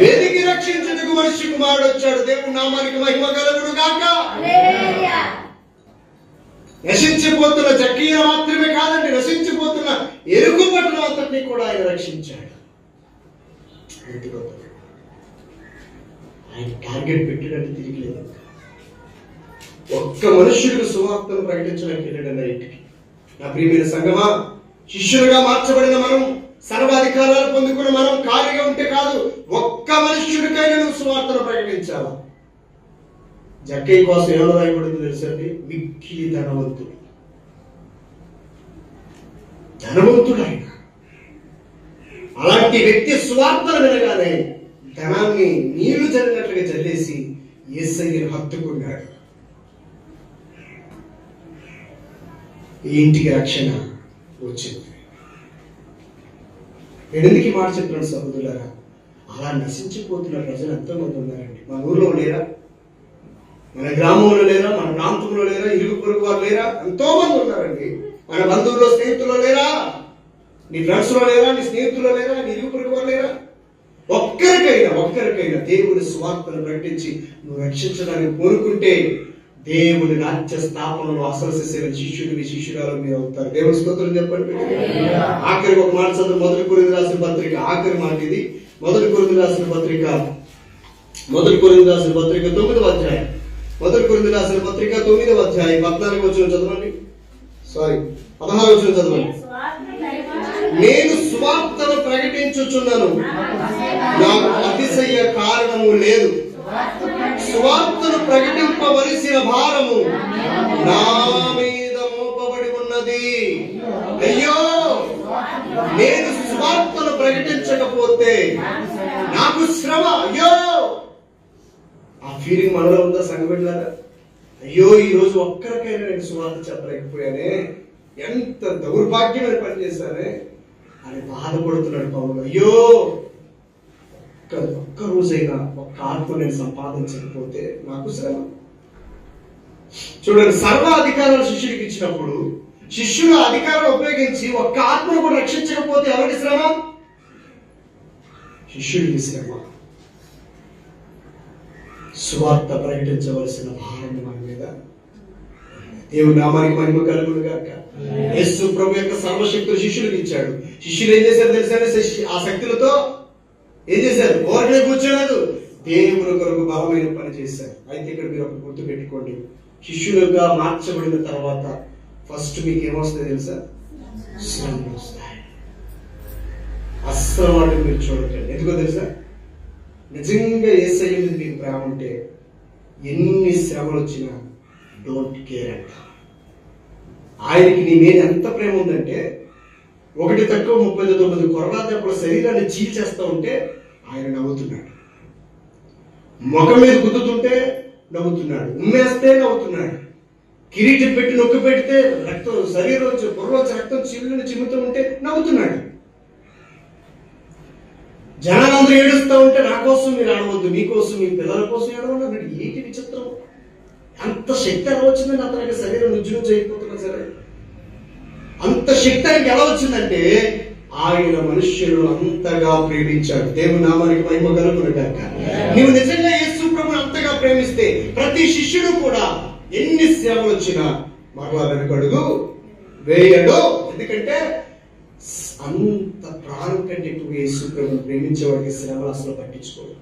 వెతికి రక్షించుటకు మనిషి కుమారుడు వచ్చాడు. దేవుని నామానికి మహిమ కలుగును గాక. నశించిపోతున్న జక్కయ్య మాత్రమే కాదండి, నశించిపోతున్న ఎరుకు పట్టణం అంతటినీ కూడా ఆయన రక్షించాడు. ఆయన టార్గెట్ పెట్టాడంటే తిరిగి లేదు. ఒక్క మనుష్యుడికి సువార్తను ప్రకటించడానికి వెళ్ళాడు ఆ ఇంటికి. నా ప్రియమైన సంగమా, శిష్యులుగా మార్చబడిన మనం, సర్వాధికారాలు పొందుకున్న మనం ఖాళీగా ఉంటే కాదు, ఒక్క మనుష్యుడికైనా నువ్వు సువార్తను ప్రకటించాలా. జక్కయ్య కోసం ఏమో రాయబడింది తెలుసండి? మిక్కిలి ధనవంతుడు ఆయన. అలాంటి వ్యక్తి సువార్తను వినగానే ధనాన్ని నీళ్లు చల్లినట్లుగా చల్లేసి యేసయ్యను హత్తుకున్నాడు. ఈ ఇంటికి రక్షణ వచ్చింది. నేను ఎందుకు మాట చెప్తున్నాను సహోదరులారా? అలా నశించిపోతున్న ప్రజలు ఎంతోమంది ఉన్నారండి. మన ఊర్లో లేరా? మన గ్రామంలో లేరా? మన ప్రాంతంలో లేరా? ఇరుగు పొరుగు వారు లేరా? ఎంతో మంది ఉన్నారండి. మన బంధువుల్లో, స్నేహితుల్లో లేరా? నీ ఫ్రెండ్స్ లో లేరా? నీ స్నేహితుల్లో లేరా? నీ ఇరుగు పొరుగు వారు లేరా? ఒక్కరికైనా దేవుని సువార్తను ప్రకటించి నువ్వు రక్షించడానికి కోరుకుంటే దేవుని రాజ్య స్థాపనలో అసలు శిష్యుడివి, శిష్యురాలు మీరు అవుతారు. దేవుని స్తోత్రం చెప్పండి. ఆఖరికి ఒక మాట చదువు. 1 కొరింథీయులకు రాసిన పత్రిక ఆఖరి మాట ఇది. 1 కొరింథీయులకు రాసిన పత్రిక 9వ అధ్యాయం. 1 కొరింథీయులకు రాసిన పత్రిక 9వ అధ్యాయం 14వ వచనం చదవండి. 16వ వచనం చదవండి. నేను సువార్తను ప్రకటించుచున్నాను, నాకు అతిశయ కారణము లేదు. సువార్తను ప్రకటింపవలసిన భారము నా మీద మోపబడి ఉన్నది. అయ్యో, నేను సువార్తను ప్రకటించకపోతే నాకు శ్రమ. అయ్యో, ఆ ఫీలింగ్ మనలో ఉందా సంఘటనలారా? అయ్యో, ఈ రోజు ఒక్కరికైనా నేను సువార్త చెప్పలేకపోయానే, ఎంత దౌర్భాగ్యమైన పని చేశానే అని బాధపడుతున్నాడు పౌలు. అయ్యో, ఒక్క రోజైనా ఒక్క ఆత్మ నేను సంపాదించకపోతే నాకు శ్రమ. చూడండి, సర్వ అధికారాలు శిష్యుడికి ఇచ్చినప్పుడు శిష్యుల అధికారాలు ఉపయోగించి ఒక్క ఆత్మను కూడా రక్షించకపోతే ఎవరికి శ్రమ? శిష్యుడికి శ్రమ. సువార్త ప్రకటించవలసిన భారం మన మీద. దేవుని నామానికి మహిమ కలుగును గాక. యేసు ప్రభు యొక్క సర్వశక్తులు శిష్యులకు ఇచ్చాడు. శిష్యులు ఏం చేశారు తెలుసా? ఆ శక్తులతో ఏం చేశారు? ఓరనే కూర్చోలేదు, దేవుని కొరకు బలమైన పని చేశారు. అయితే ఇక్కడ మీరు ఒక గుర్తు పెట్టుకోండి, శిష్యులుగా మార్చబడిన తర్వాత ఫస్ట్ మీకు ఏమొస్తుంది తెలుసా? శ్రమలు వస్తాయి. అస్సలు వాటిని మీరు చూడకండి. ఎందుకో తెలుసా? నిజంగా యేసయ్య మీద మీకు ప్రేమ ఉంటే ఎన్ని శ్రమలు వచ్చినా డోంట్ కేర్ అంట. ఆయనకి నీ మీద ఎంత ప్రేమ ఉందంటే 1:39 కొరడా దెబ్బల శరీరాన్ని చీల్చేస్తూ ఉంటే ఆయన నవ్వుతున్నాడు. ముఖం మీద గుద్దుతుంటే నవ్వుతున్నాడు, ఉమ్మేస్తే నవ్వుతున్నాడు, కిరీటం పెట్టి నొక్కి పెడితే రక్తం శరీరం బుర్రలోంచి రక్తం చిమ్ముతూ ఉంటే నవ్వుతున్నాడు. జనాలందరూ ఏడుస్తూ ఉంటే నా కోసం మీరు ఆడవద్దు, మీకోసం మీ పిల్లల కోసం ఏడవన్నాడు. ఏంటి విచిత్రం? అంత శక్తి ఎలా వచ్చిందండి అతనికి? శరీరం నుంచి అయిపోతున్నా సరే అంత శక్తి ఆయనకి ఎలా వచ్చిందంటే ఆయన మనుష్యులను అంతగా ప్రేమించాడు. దేవుని నామానికి మహిమ కలుగును గాక. నీవు నిజంగా యేసు ప్రభువును అంతగా ప్రేమిస్తే ప్రతి శిష్యుడు కూడా ఎన్ని శ్రమలు వచ్చినా మరలా వెనుకడుగు వేయడు. ఎందుకంటే అంత ప్రాణం కంటే ఎక్కువ యేసు ప్రభువును ప్రేమించేవాడికి శ్రమలు అసలు పట్టించుకోడు.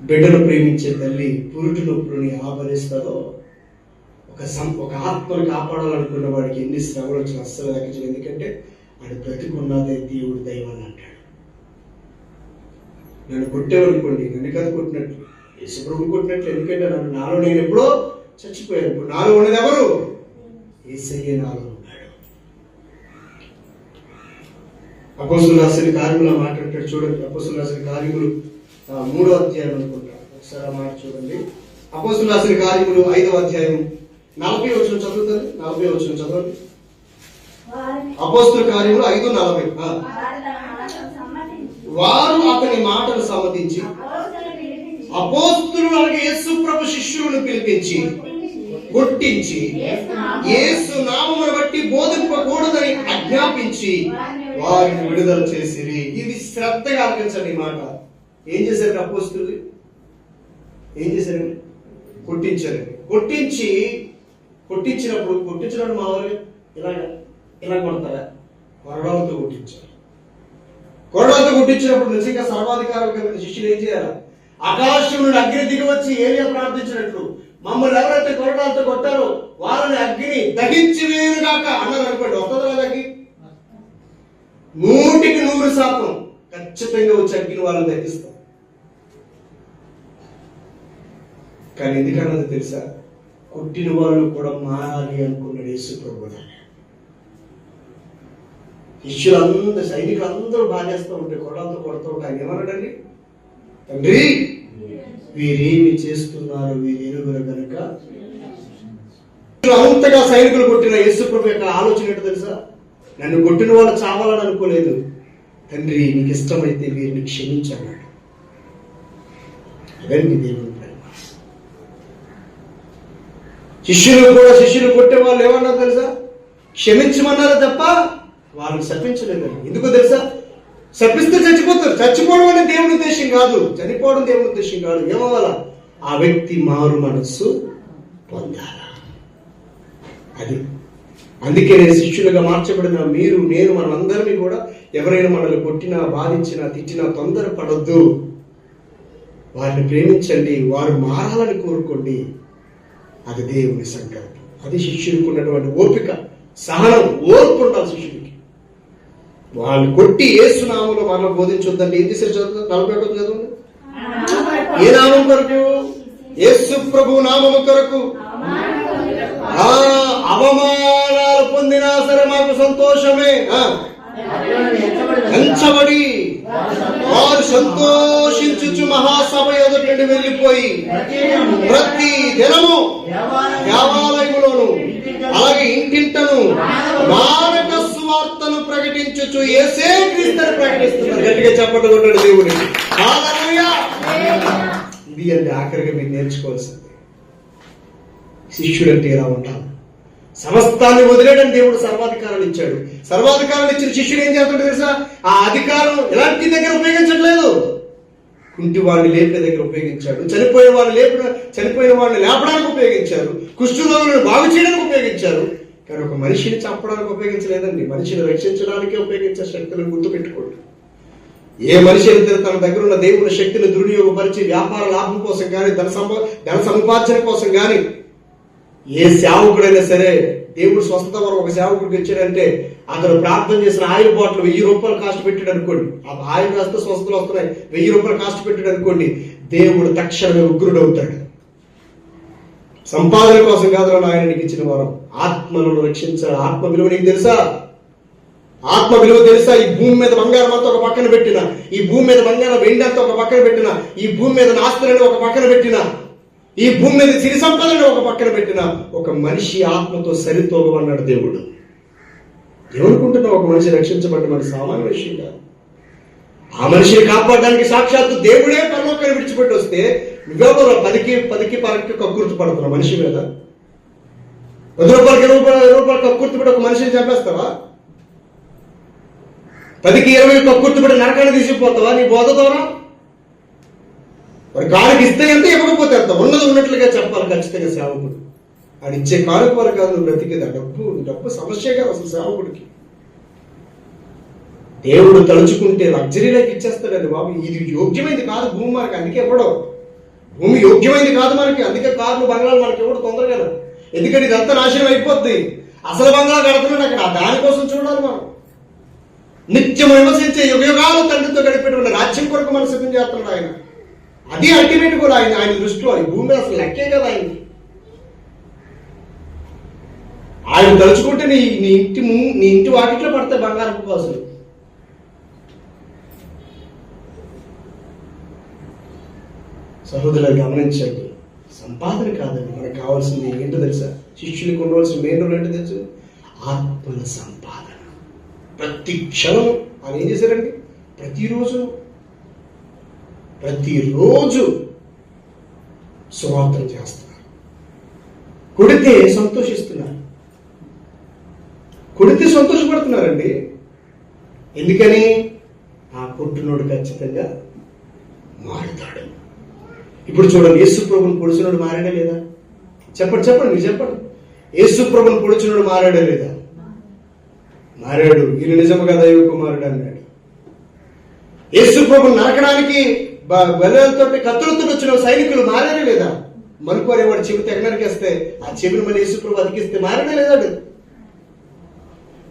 బిడ్డను ప్రేమించే తల్లి పురుటి నొప్పులని ఆభరిస్తుందో ఒక ఆత్మను కాపాడాలనుకున్న వాడికి ఎన్ని శ్రమలు వచ్చినా అస్సలు లెక్కించదు. ఎందుకంటే వాడు బ్రతికున్నదే దేవుడి దైవాన్ని అంటాడు. నన్ను కొట్టేవనుకోండి, నన్ను కదా కొట్టినట్లు, యేసు ప్రభువును కొట్టినట్లు. ఎందుకంటే నాలో నేను ఎప్పుడో చచ్చిపోయాను. ఇప్పుడు నాలో ఉన్నది ఎవరు? యేసయ్యే నాలో ఉన్నాడు. అపోస్తలుల రాసిన కార్యములు మాట్లాడతాడు చూడండి. అపోస్తలుల రాసిన కార్యములు 3వ అధ్యాయం అనుకుంటా. ఒకసారి ఆ మాట చూడండి. అపోస్తలుల రాసిన కార్యములు 5వ అధ్యాయం 40 వచనం చదువుతుంది. 40 వచనం చదవండి. అపోస్తలుల కార్యములు 5:40. వారు అతని మాటలు సమ్మతించి అపోస్తలులు అనగా యేసు ప్రభు శిష్యులను పిలిపించి కొట్టించి యేసు నామమును బట్టి బోధింపకూడదని ఆజ్ఞాపించి వారిని విడుదల చేసిరి. ఇది శ్రద్ధగా ఆలకించండి ఈ మాట. ఏం చేశారు అపోస్తలులు? ఏం చేశారండి? కొట్టించారండి. కొట్టించినప్పుడు మామూలుగా ఇలా కొడతారా? కొరడాలతో కొట్టించారు. కొరడాలతో కొట్టించినప్పుడు నిజంగా సర్వాధికారులు కలిగిన శిష్యులు ఏం చేయాలి? ఆకాశం నుండి అగ్ని దిగి వచ్చి ఏలియా ప్రార్థించినట్లు మమ్మల్ని ఎవరైతే కొరడాలతో కొట్టారో వాళ్ళని అగ్ని దహించి వేరుగాక అన్నారు అనుకోండి. వస్తుందా అగ్గి? 100% ఖచ్చితంగా వచ్చి అగ్గిని వాళ్ళని దహిస్తాం. కానీ ఎందుకన్నది తెలుసా? కొట్టిన వాళ్ళు కూడా మారాలి అనుకున్నాడు యేసు ప్రభువు. శిష్యులందరూ సైనికులందరూ బాధేస్తూ ఉంటే కొడాలతో కొడుతూ ఉంటే ఆయన ఏమన్నాడండి? తండ్రి వీరేమి చేస్తున్నారు వీరెరుగురు గనుక. అంతగా సైనికులు కొట్టిన యేసు ప్రభు యొక్క ఆలోచన ఏంటో తెలుసా? నన్ను కొట్టిన వాళ్ళు చావాలని అనుకోలేదు. తండ్రి నీకు ఇష్టమైతే వీరిని క్షమించన్నాడు. అదండి దేవుని ప్రేమ. శిష్యులు కొట్టే వాళ్ళు ఏమన్నారు తెలుసా? క్షమించమన్నారు తప్ప వాళ్ళని శపించలేదండి. ఎందుకో తెలుసా? శపిస్తే చచ్చిపోతారు. చచ్చిపోవడం అనేది దేవుని ఉద్దేశం కాదు, చనిపోవడం దేవుని ఉద్దేశం కాదు. ఏమవ్వాలా? ఆ వ్యక్తి మారు మనస్సు పొందాలా. అది అందుకే శిష్యులుగా మార్చబడిన మీరు, నేను, మనందరినీ కూడా ఎవరైనా మనల్ని కొట్టినా, బాధించినా, తిట్టినా తొందరపడొద్దు. వారిని ప్రేమించండి, వారు మారాలని కోరుకోండి. అది దేవుని సంకల్పం. అది శిష్యులకు ఉన్నటువంటి ఓపిక, సహనం, ఓర్పు ఉండాలి శిష్యుడికి. వాళ్ళు కొట్టి యేసు నామములో మనల్ని బోధించొద్దండి. ఏం చేశారు? చదువు 41 చదవండి. ఏ నామం కొరకు? యేసు ప్రభు నామము కొరకు అవమానాలు పొందినా సరే మాకు సంతోషమే. ఎంచబడి వారు సంతోషించుచు మహాసభ ఎదుటి వెళ్ళిపోయి ప్రతి దినము దేవాలయములోను అలాగే ఇంటింటను మానక సువార్తను ప్రకటించుచు యేసే క్రీస్తుని ప్రకటిస్తున్నారు. గట్టిగా చెప్పండి కొట్టాడు దేవుడికి. హల్లెలూయా. ఇది అంటే ఆఖరిగా మీరు నేర్చుకోవాల్సింది. శిష్యుడు అంటే ఎలా ఉంటారు? సమస్తాన్ని వదిలేయడం దేవుడు సర్వాధికారాలు ఇచ్చాడు. సర్వాధికారాలు ఇచ్చిన శిష్యుడు ఏం చేస్తాడు తెలుసా? ఆ అధికారం ఎలాంటి దగ్గర ఉపయోగించట్లేదు. కుంటి వాడిని లేపే దగ్గర ఉపయోగించాడు. చనిపోయిన వాడిని లేపడానికి ఉపయోగించారు. కుష్ఠరోగులను బాగు చేయడానికి ఉపయోగించారు. కానీ ఒక మనిషిని చంపడానికి ఉపయోగించలేదండి. మనిషిని రక్షించడానికే ఉపయోగించే శక్తులను గుర్తుపెట్టుకోండి. ఏ మనిషి అయితే తన దగ్గర ఉన్న దేవుని శక్తిని దుర్వినియోగపరిచి వ్యాపార లాభం కోసం కానీ, ధన సముపార్జన కోసం కానీ, ఏ సేవకుడైనా సరే దేవుడు స్వస్థత వరకు ఒక సేవకుడికి ఇచ్చాడంటే అతను ప్రార్థన చేసిన ఆయిల్ బాటిల్ 1000 రూపాయలు కాస్ట్ పెట్టాడు అనుకోండి. ఆ ఆయిల్ కాస్త స్వస్థతలు వస్తున్నాయి, 1000 రూపాయలు కాస్ట్ పెట్టాడు అనుకోండి. దేవుడు తక్షణమే ఉగ్రుడు అవుతాడు. సంపాదన కోసం కాదు ఆయన నీకు ఇచ్చిన వరం. ఆత్మలను రక్షించాలి. ఆత్మ విలువ నీకు తెలుసా? ఆత్మ విలువ తెలుసా? ఈ భూమి మీద బంగారం అంతా ఒక పక్కన పెట్టిన, ఈ భూమి మీద బంగారం వెండి అంతా ఒక పక్కన పెట్టిన, ఈ భూమి మీద ఆస్తులను ఒక పక్కన పెట్టిన, ఈ భూమి మీద సిరి సంపదను ఒక పక్కన పెట్టిన ఒక మనిషి ఆత్మతో సరితూగమన్నాడు దేవుడు. ఏమనుకుంటున్నావు? ఒక మనిషి రక్షించబడ్డ మన సామాన్య విషయం కాదు. ఆ మనిషిని కాపాడడానికి సాక్షాత్తు దేవుడే పరలోకాన్ని విడిచిపెట్టి వస్తే నువ్వెవరో పదికి పరక్కి కక్కుర్తి పడుతున్నావు మనిషి మీద. 10 రూపాయలకి 20 రూపాయలు కక్కుర్తి పడి ఒక మనిషిని చంపేస్తావా? 10కి 20 కక్కుర్తి పడి నరకాన్ని తీసుకుపోతావా నీ బోధ ద్వారా? మరి కానుక ఇస్తే ఎంత, ఇవ్వకపోతే ఎంత, ఉన్నది ఉన్నట్లుగా చెప్పాలి ఖచ్చితంగా సేవకుడు. ఆయన ఇచ్చే కానుక వల్ల కాదు నువ్వు బ్రతికేది. డబ్బు సమస్య కాదు అసలు సేవకుడికి. దేవుడు తలుచుకుంటే లగ్జరీలోకి ఇచ్చేస్తాడండి బాబు. ఇది యోగ్యమైంది కాదు భూమి మనకి, అందుకే ఇవ్వడం. భూమి యోగ్యమైంది కాదు మనకి, అందుకే కార్లు బంగ్లాలు మనకి ఇవ్వడం తొందరగా. ఎందుకంటే ఇదంతా నాశనం అయిపోద్ది. అసలు బంగ్లా కడుతున్నాడు అక్కడ, దానికోసం చూడాలి మనం. నిత్యం విమర్శించే యుగయుగాలు తండ్రితో గడిపేటువంటి రాజ్యం కొరకు మనం సిద్ధం చేస్తున్నాడు ఆయన. అది అల్టిమేట్ కూడా ఆయన దృష్టిలో. ఈ భూమి అసలు లెక్కే కదా ఆయనకి. ఆయన తలుచుకుంటే నీ ఇంటి వాటిట్లో పడతాయి బంగారపు కాసులు. సహోదరులు గమనించండి, సంపాదన కాదండి మనకు కావాల్సింది. ఏంటో తెలుసా? శిష్యులకు ఉండవలసిన మెయిన్ రోల్ ఏంటో తెలుసు? ఆత్మల సంపాదన. ప్రతి క్షణం ఆయన ఏం చేశారండి? ప్రతిరోజు సువార్తన చేస్తున్నారు. కొడితే సంతోషిస్తున్నారు, కొడితే సంతోషపడుతున్నారండి. ఎందుకని? ఆ కొట్టునోడు ఖచ్చితంగా మారుతాడు. ఇప్పుడు చూడండి, యేసు ప్రభుని పొడిచినోడు మారాడా లేదా? చెప్పండి మీరు చెప్పండి. యేసు ప్రభుని పొడిచినోడు మారాడా లేదా? మారాడు. ఈయన నిజముగా దైవ కుమారుడు అన్నాడు. యేసు ప్రభుని నరకడానికి బలతో కత్తులతో వచ్చిన సైనికులు మారాడా లేదా? మనుకోరే వాడు చెవి తెగ నరికేస్తే ఆ చెవిని మళ్ళీ యేసు ప్రభు అతికిస్తే మారాడా లేదా?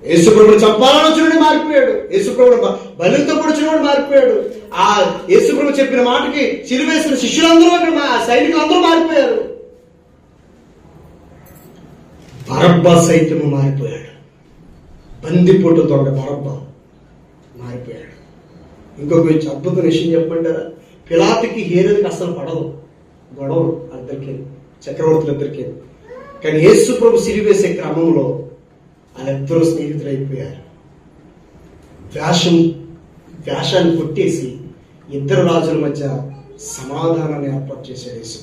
యేసు ప్రభుని చంపాలని వచ్చినోడు మారిపోయాడు. యేసు ప్రభుని బలితో పొడిచినోడు మారిపోయాడు. ఆ యేసు ప్రభు చెప్పిన మాటకి సిలువేసిన శిష్యులందరూ అక్కడ సైనికులందరూ మారిపోయారు. బరబ్బా సైతము మారిపోయాడు. బందిపోటు దొంగ బరబ్బా మారిపోయాడు. ఇంకొక అద్భుత విషయం చెప్పంటారా? పిలాతుకి హేరోదుకి అసలు పడదు గొడవలు, అద్దరికి చక్రవర్తులిద్దరికి. కానీ యేసు ప్రభు సిలువేసే క్రమంలో వాళ్ళిద్దరూ స్నేహితులైపోయారు. వేషాన్ని కొట్టేసి ఇద్దరు రాజుల మధ్య సమాధానాన్ని ఏర్పాటు చేశాడు యేసు.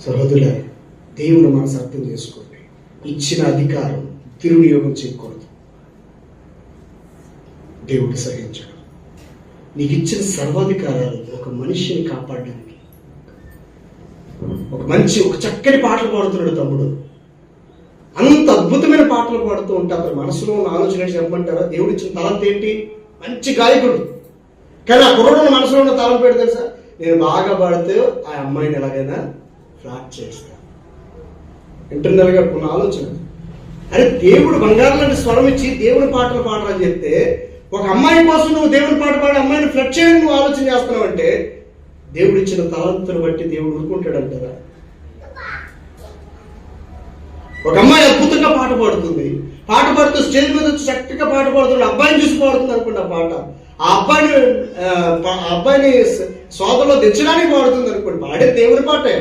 సహోదరులే, దేవుని మనసు అర్థం చేసుకోండి. ఇచ్చిన అధికారం దుర్వినియోగం చేయకూడదు. దేవుడు సహించాడు. నీకు ఇచ్చిన సర్వాధికారాలు ఒక మనిషిని కాపాడడానికి. ఒక చక్కని పాటలు పాడుతున్నాడు తమ్ముడు, అంత అద్భుతమైన పాటలు పాడుతూ ఉంటే అతని మనసులో ఉన్న ఆలోచన చెప్పమంటారా? దేవుడు ఇచ్చిన తలంత ఏంటి? మంచి గాయకుడు. కానీ ఆ కుర్రడు మనసులో ఉన్న తలం పెడితే తెలుసా? నేను బాగా పాడితే ఆ అమ్మాయిని ఎలాగైనా ఫ్లాట్ చేస్తా. ఇంటర్నల్గా ఉన్న ఆలోచన. అరే, దేవుడు బంగారం లాంటి స్వరం ఇచ్చి దేవుని పాటలు పాడరని చెప్తే ఒక అమ్మాయి కోసం నువ్వు దేవుని పాట పాడి అమ్మాయిని ఫ్లడ్ చేయడానికి నువ్వు ఆలోచన చేస్తున్నావు అంటే దేవుడు ఇచ్చిన తలంతును బట్టి దేవుడు ఊరుకుంటాడంటారా? ఒక అమ్మాయి అద్భుతంగా పాట పాడుతుంది, పాట పాడుతూ స్టేజ్ మీద వచ్చి చక్కగా పాట పాడుతుంది, అబ్బాయిని చూసి పాడుతుంది అనుకోండి. ఆ పాట ఆ అబ్బాయిని సోదరులో తెచ్చడానికి పాడుతుంది అనుకోండి. పాడే దేవుని పాటే.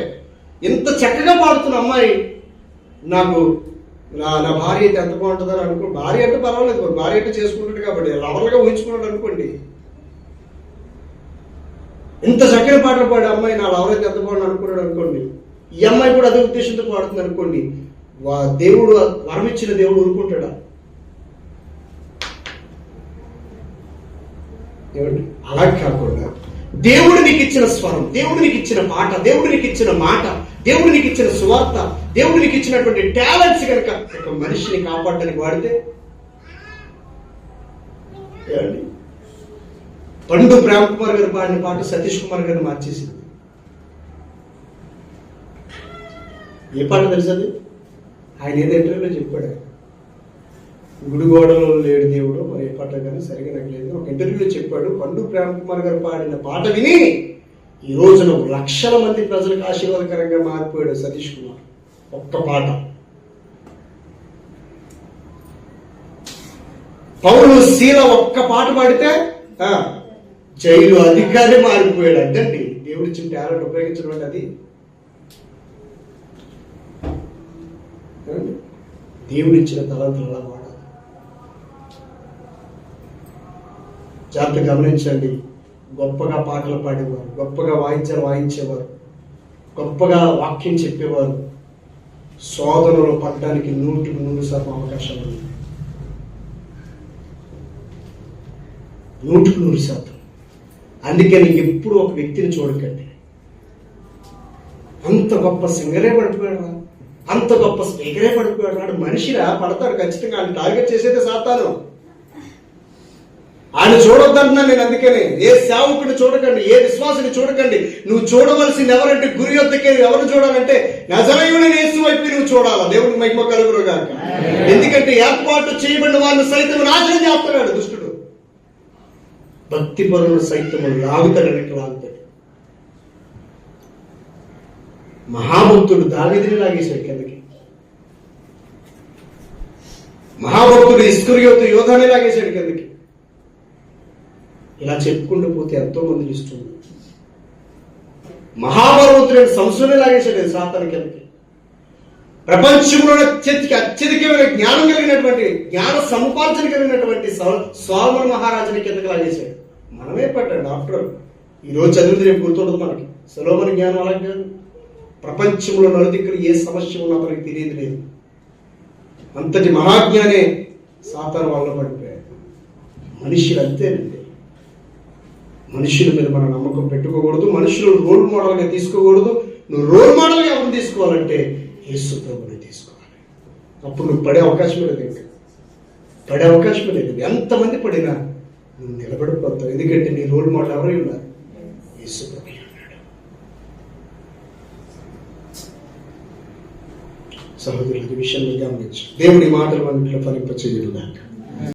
ఇంత చక్కగా పాడుతున్న అమ్మాయి నాకు నా భార్య అయితే ఎంత బాగుంటుందని అనుకో. భార్య అంటే పర్వాలేదు, భార్య అంటే చేసుకుంటాడు కాబట్టి లవర్లుగా ఊహించుకున్నాడు అనుకోండి. ఇంత చక్కని పాటలు పాడే అమ్మాయి నా లవర్ అయితే ఎంత బాగుంది అనుకున్నాడు అనుకోండి. ఈ అమ్మాయి కూడా అదే ఉద్దేశంతో పాడుతుంది అనుకోండి. దేవుడు వరం ఇచ్చిన దేవుడు ఊరుకుంటాడా? ఏమండి? అలా కాకుండా దేవుడు నీకు ఇచ్చిన స్వరం, దేవుడు నీకు ఇచ్చిన పాట, దేవుడు నీకు ఇచ్చిన మాట, దేవుడు నీకు ఇచ్చిన సువార్త, దేవుడు నీకు ఇచ్చినటువంటి టాలెంట్స్ కనుక ఒక మనిషిని కాపాడడానికి వాడితే ఏమండి? పండు ప్రేమ్ కుమార్ గారు పాడిన పాట సతీష్ కుమార్ గారిని మార్చేసింది. ఏ పాట తెలుసది? ఆయన ఏదో ఇంటర్వ్యూలో చెప్పాడు. గుడిగోడలో లేడు దేవుడు, మరి ఏ పాట కానీ సరిగా నాకు లేదు. ఒక ఇంటర్వ్యూలో చెప్పాడు. పండు ప్రేమ్ కుమార్ గారు పాడిన పాట విని ఈ రోజున లక్షల మంది ప్రజలకు ఆశీర్వాదకరంగా మారిపోయాడు సతీష్ కుమార్. ఒక్క పాట. పౌలు శీల ఒక్క పాట పాడితే జైలు అధికారి మారిపోయాడు. అంటండి దేవుడు దేవుడిచ్చిన టాలెంట్ ఉపయోగించడం అంటే అది దేవుడిచ్చిన తలంతులు అలా వాడాలి. జాగ్రత్త గమనించండి. గొప్పగా పాటలు పాడేవారు, గొప్పగా వాయిద్యాలు వాయించేవారు, గొప్పగా వాక్యం చెప్పేవారు శోధనలో పడడానికి 100% అవకాశం ఉంది. 100%. అందుకని ఎప్పుడు ఒక వ్యక్తిని చూడకండి. అంత గొప్ప సింగరే పడిపోయాడు, అంత గొప్ప స్పీకరే పడిపోయాడు, వాడు మనిషిరా, పడతాడు ఖచ్చితంగా. ఆయన టార్గెట్ చేసేదే సాతాను. ఆయన చూడొద్దంటున్నా నేను. అందుకనే ఏ సేవకుని చూడకండి, ఏ విశ్వాసుని చూడకండి. నువ్వు చూడవలసింది ఎవరంటే గురి వద్దకే. ఎవరు చూడాలంటే నజరేయుడైన యేసు వైపు నువ్వు చూడాలా. దేవుడికి మహిమ కలుగును గాక. ఎందుకంటే ఏర్పాటు చేయబడిన వారిని సైతం నాశనం చేస్తున్నాడు దుష్టుడు. భక్తి పరులను సైతం లాగుతాడని లాగుతాడు. మహాభక్తుడు దావీదుని లాగేశాడు కిందకి. మహాభక్తుడు ఇస్కరియోతు యోధాని లాగేశాడు కిందకి. ఇలా చెప్పుకుంటూ పోతే ఎంతో మంది ఇస్తుంది. మహాబలవంతుడైన సంసోనే లాగేశాడు సాతాను కిందకి. ప్రపంచంలో అత్యధికమైన జ్ఞానం కలిగినటువంటి, జ్ఞాన సముపార్జన కలిగినటువంటి సొలొమోను మహారాజుని కిందకి లాగేశాడు. మనమే పడ్డాడు డాక్టర్. ఈరోజు చదివింది రేపు గుర్తుండదు మనకి. సొలొమోను జ్ఞానం అలాగే కాదు. ప్రపంచంలో నలుదిక్కులు ఏ సమస్య ఉన్నా మనకి తెలియదు లేదు. అంతటి మహాజ్ఞానే సాతాను వల్ల పడిపోయాడు. మనుషులు అంతేనండి. మనుషుల మీద మన నమ్మకం పెట్టుకోకూడదు. మనుషులు రోల్ మోడల్గా తీసుకోకూడదు. నువ్వు రోల్ మోడల్గా ఎవరు తీసుకోవాలంటే యేసు ప్రభువుని తీసుకోవాలి. అప్పుడు నువ్వు పడే అవకాశం లేదు. ఇంకా పడే అవకాశం లేదు. ఎంతమంది పడినా నువ్వు నిలబడిపోతావు. ఎందుకంటే నీ రోల్ మోడల్ ఎవరై ఉన్నారు? యేసు ప్రభు అన్నాడు. సహోదరుల విషయంలో గమనించు. దేవుడి మాటలు మనలో ఫలింపచేయును గాక.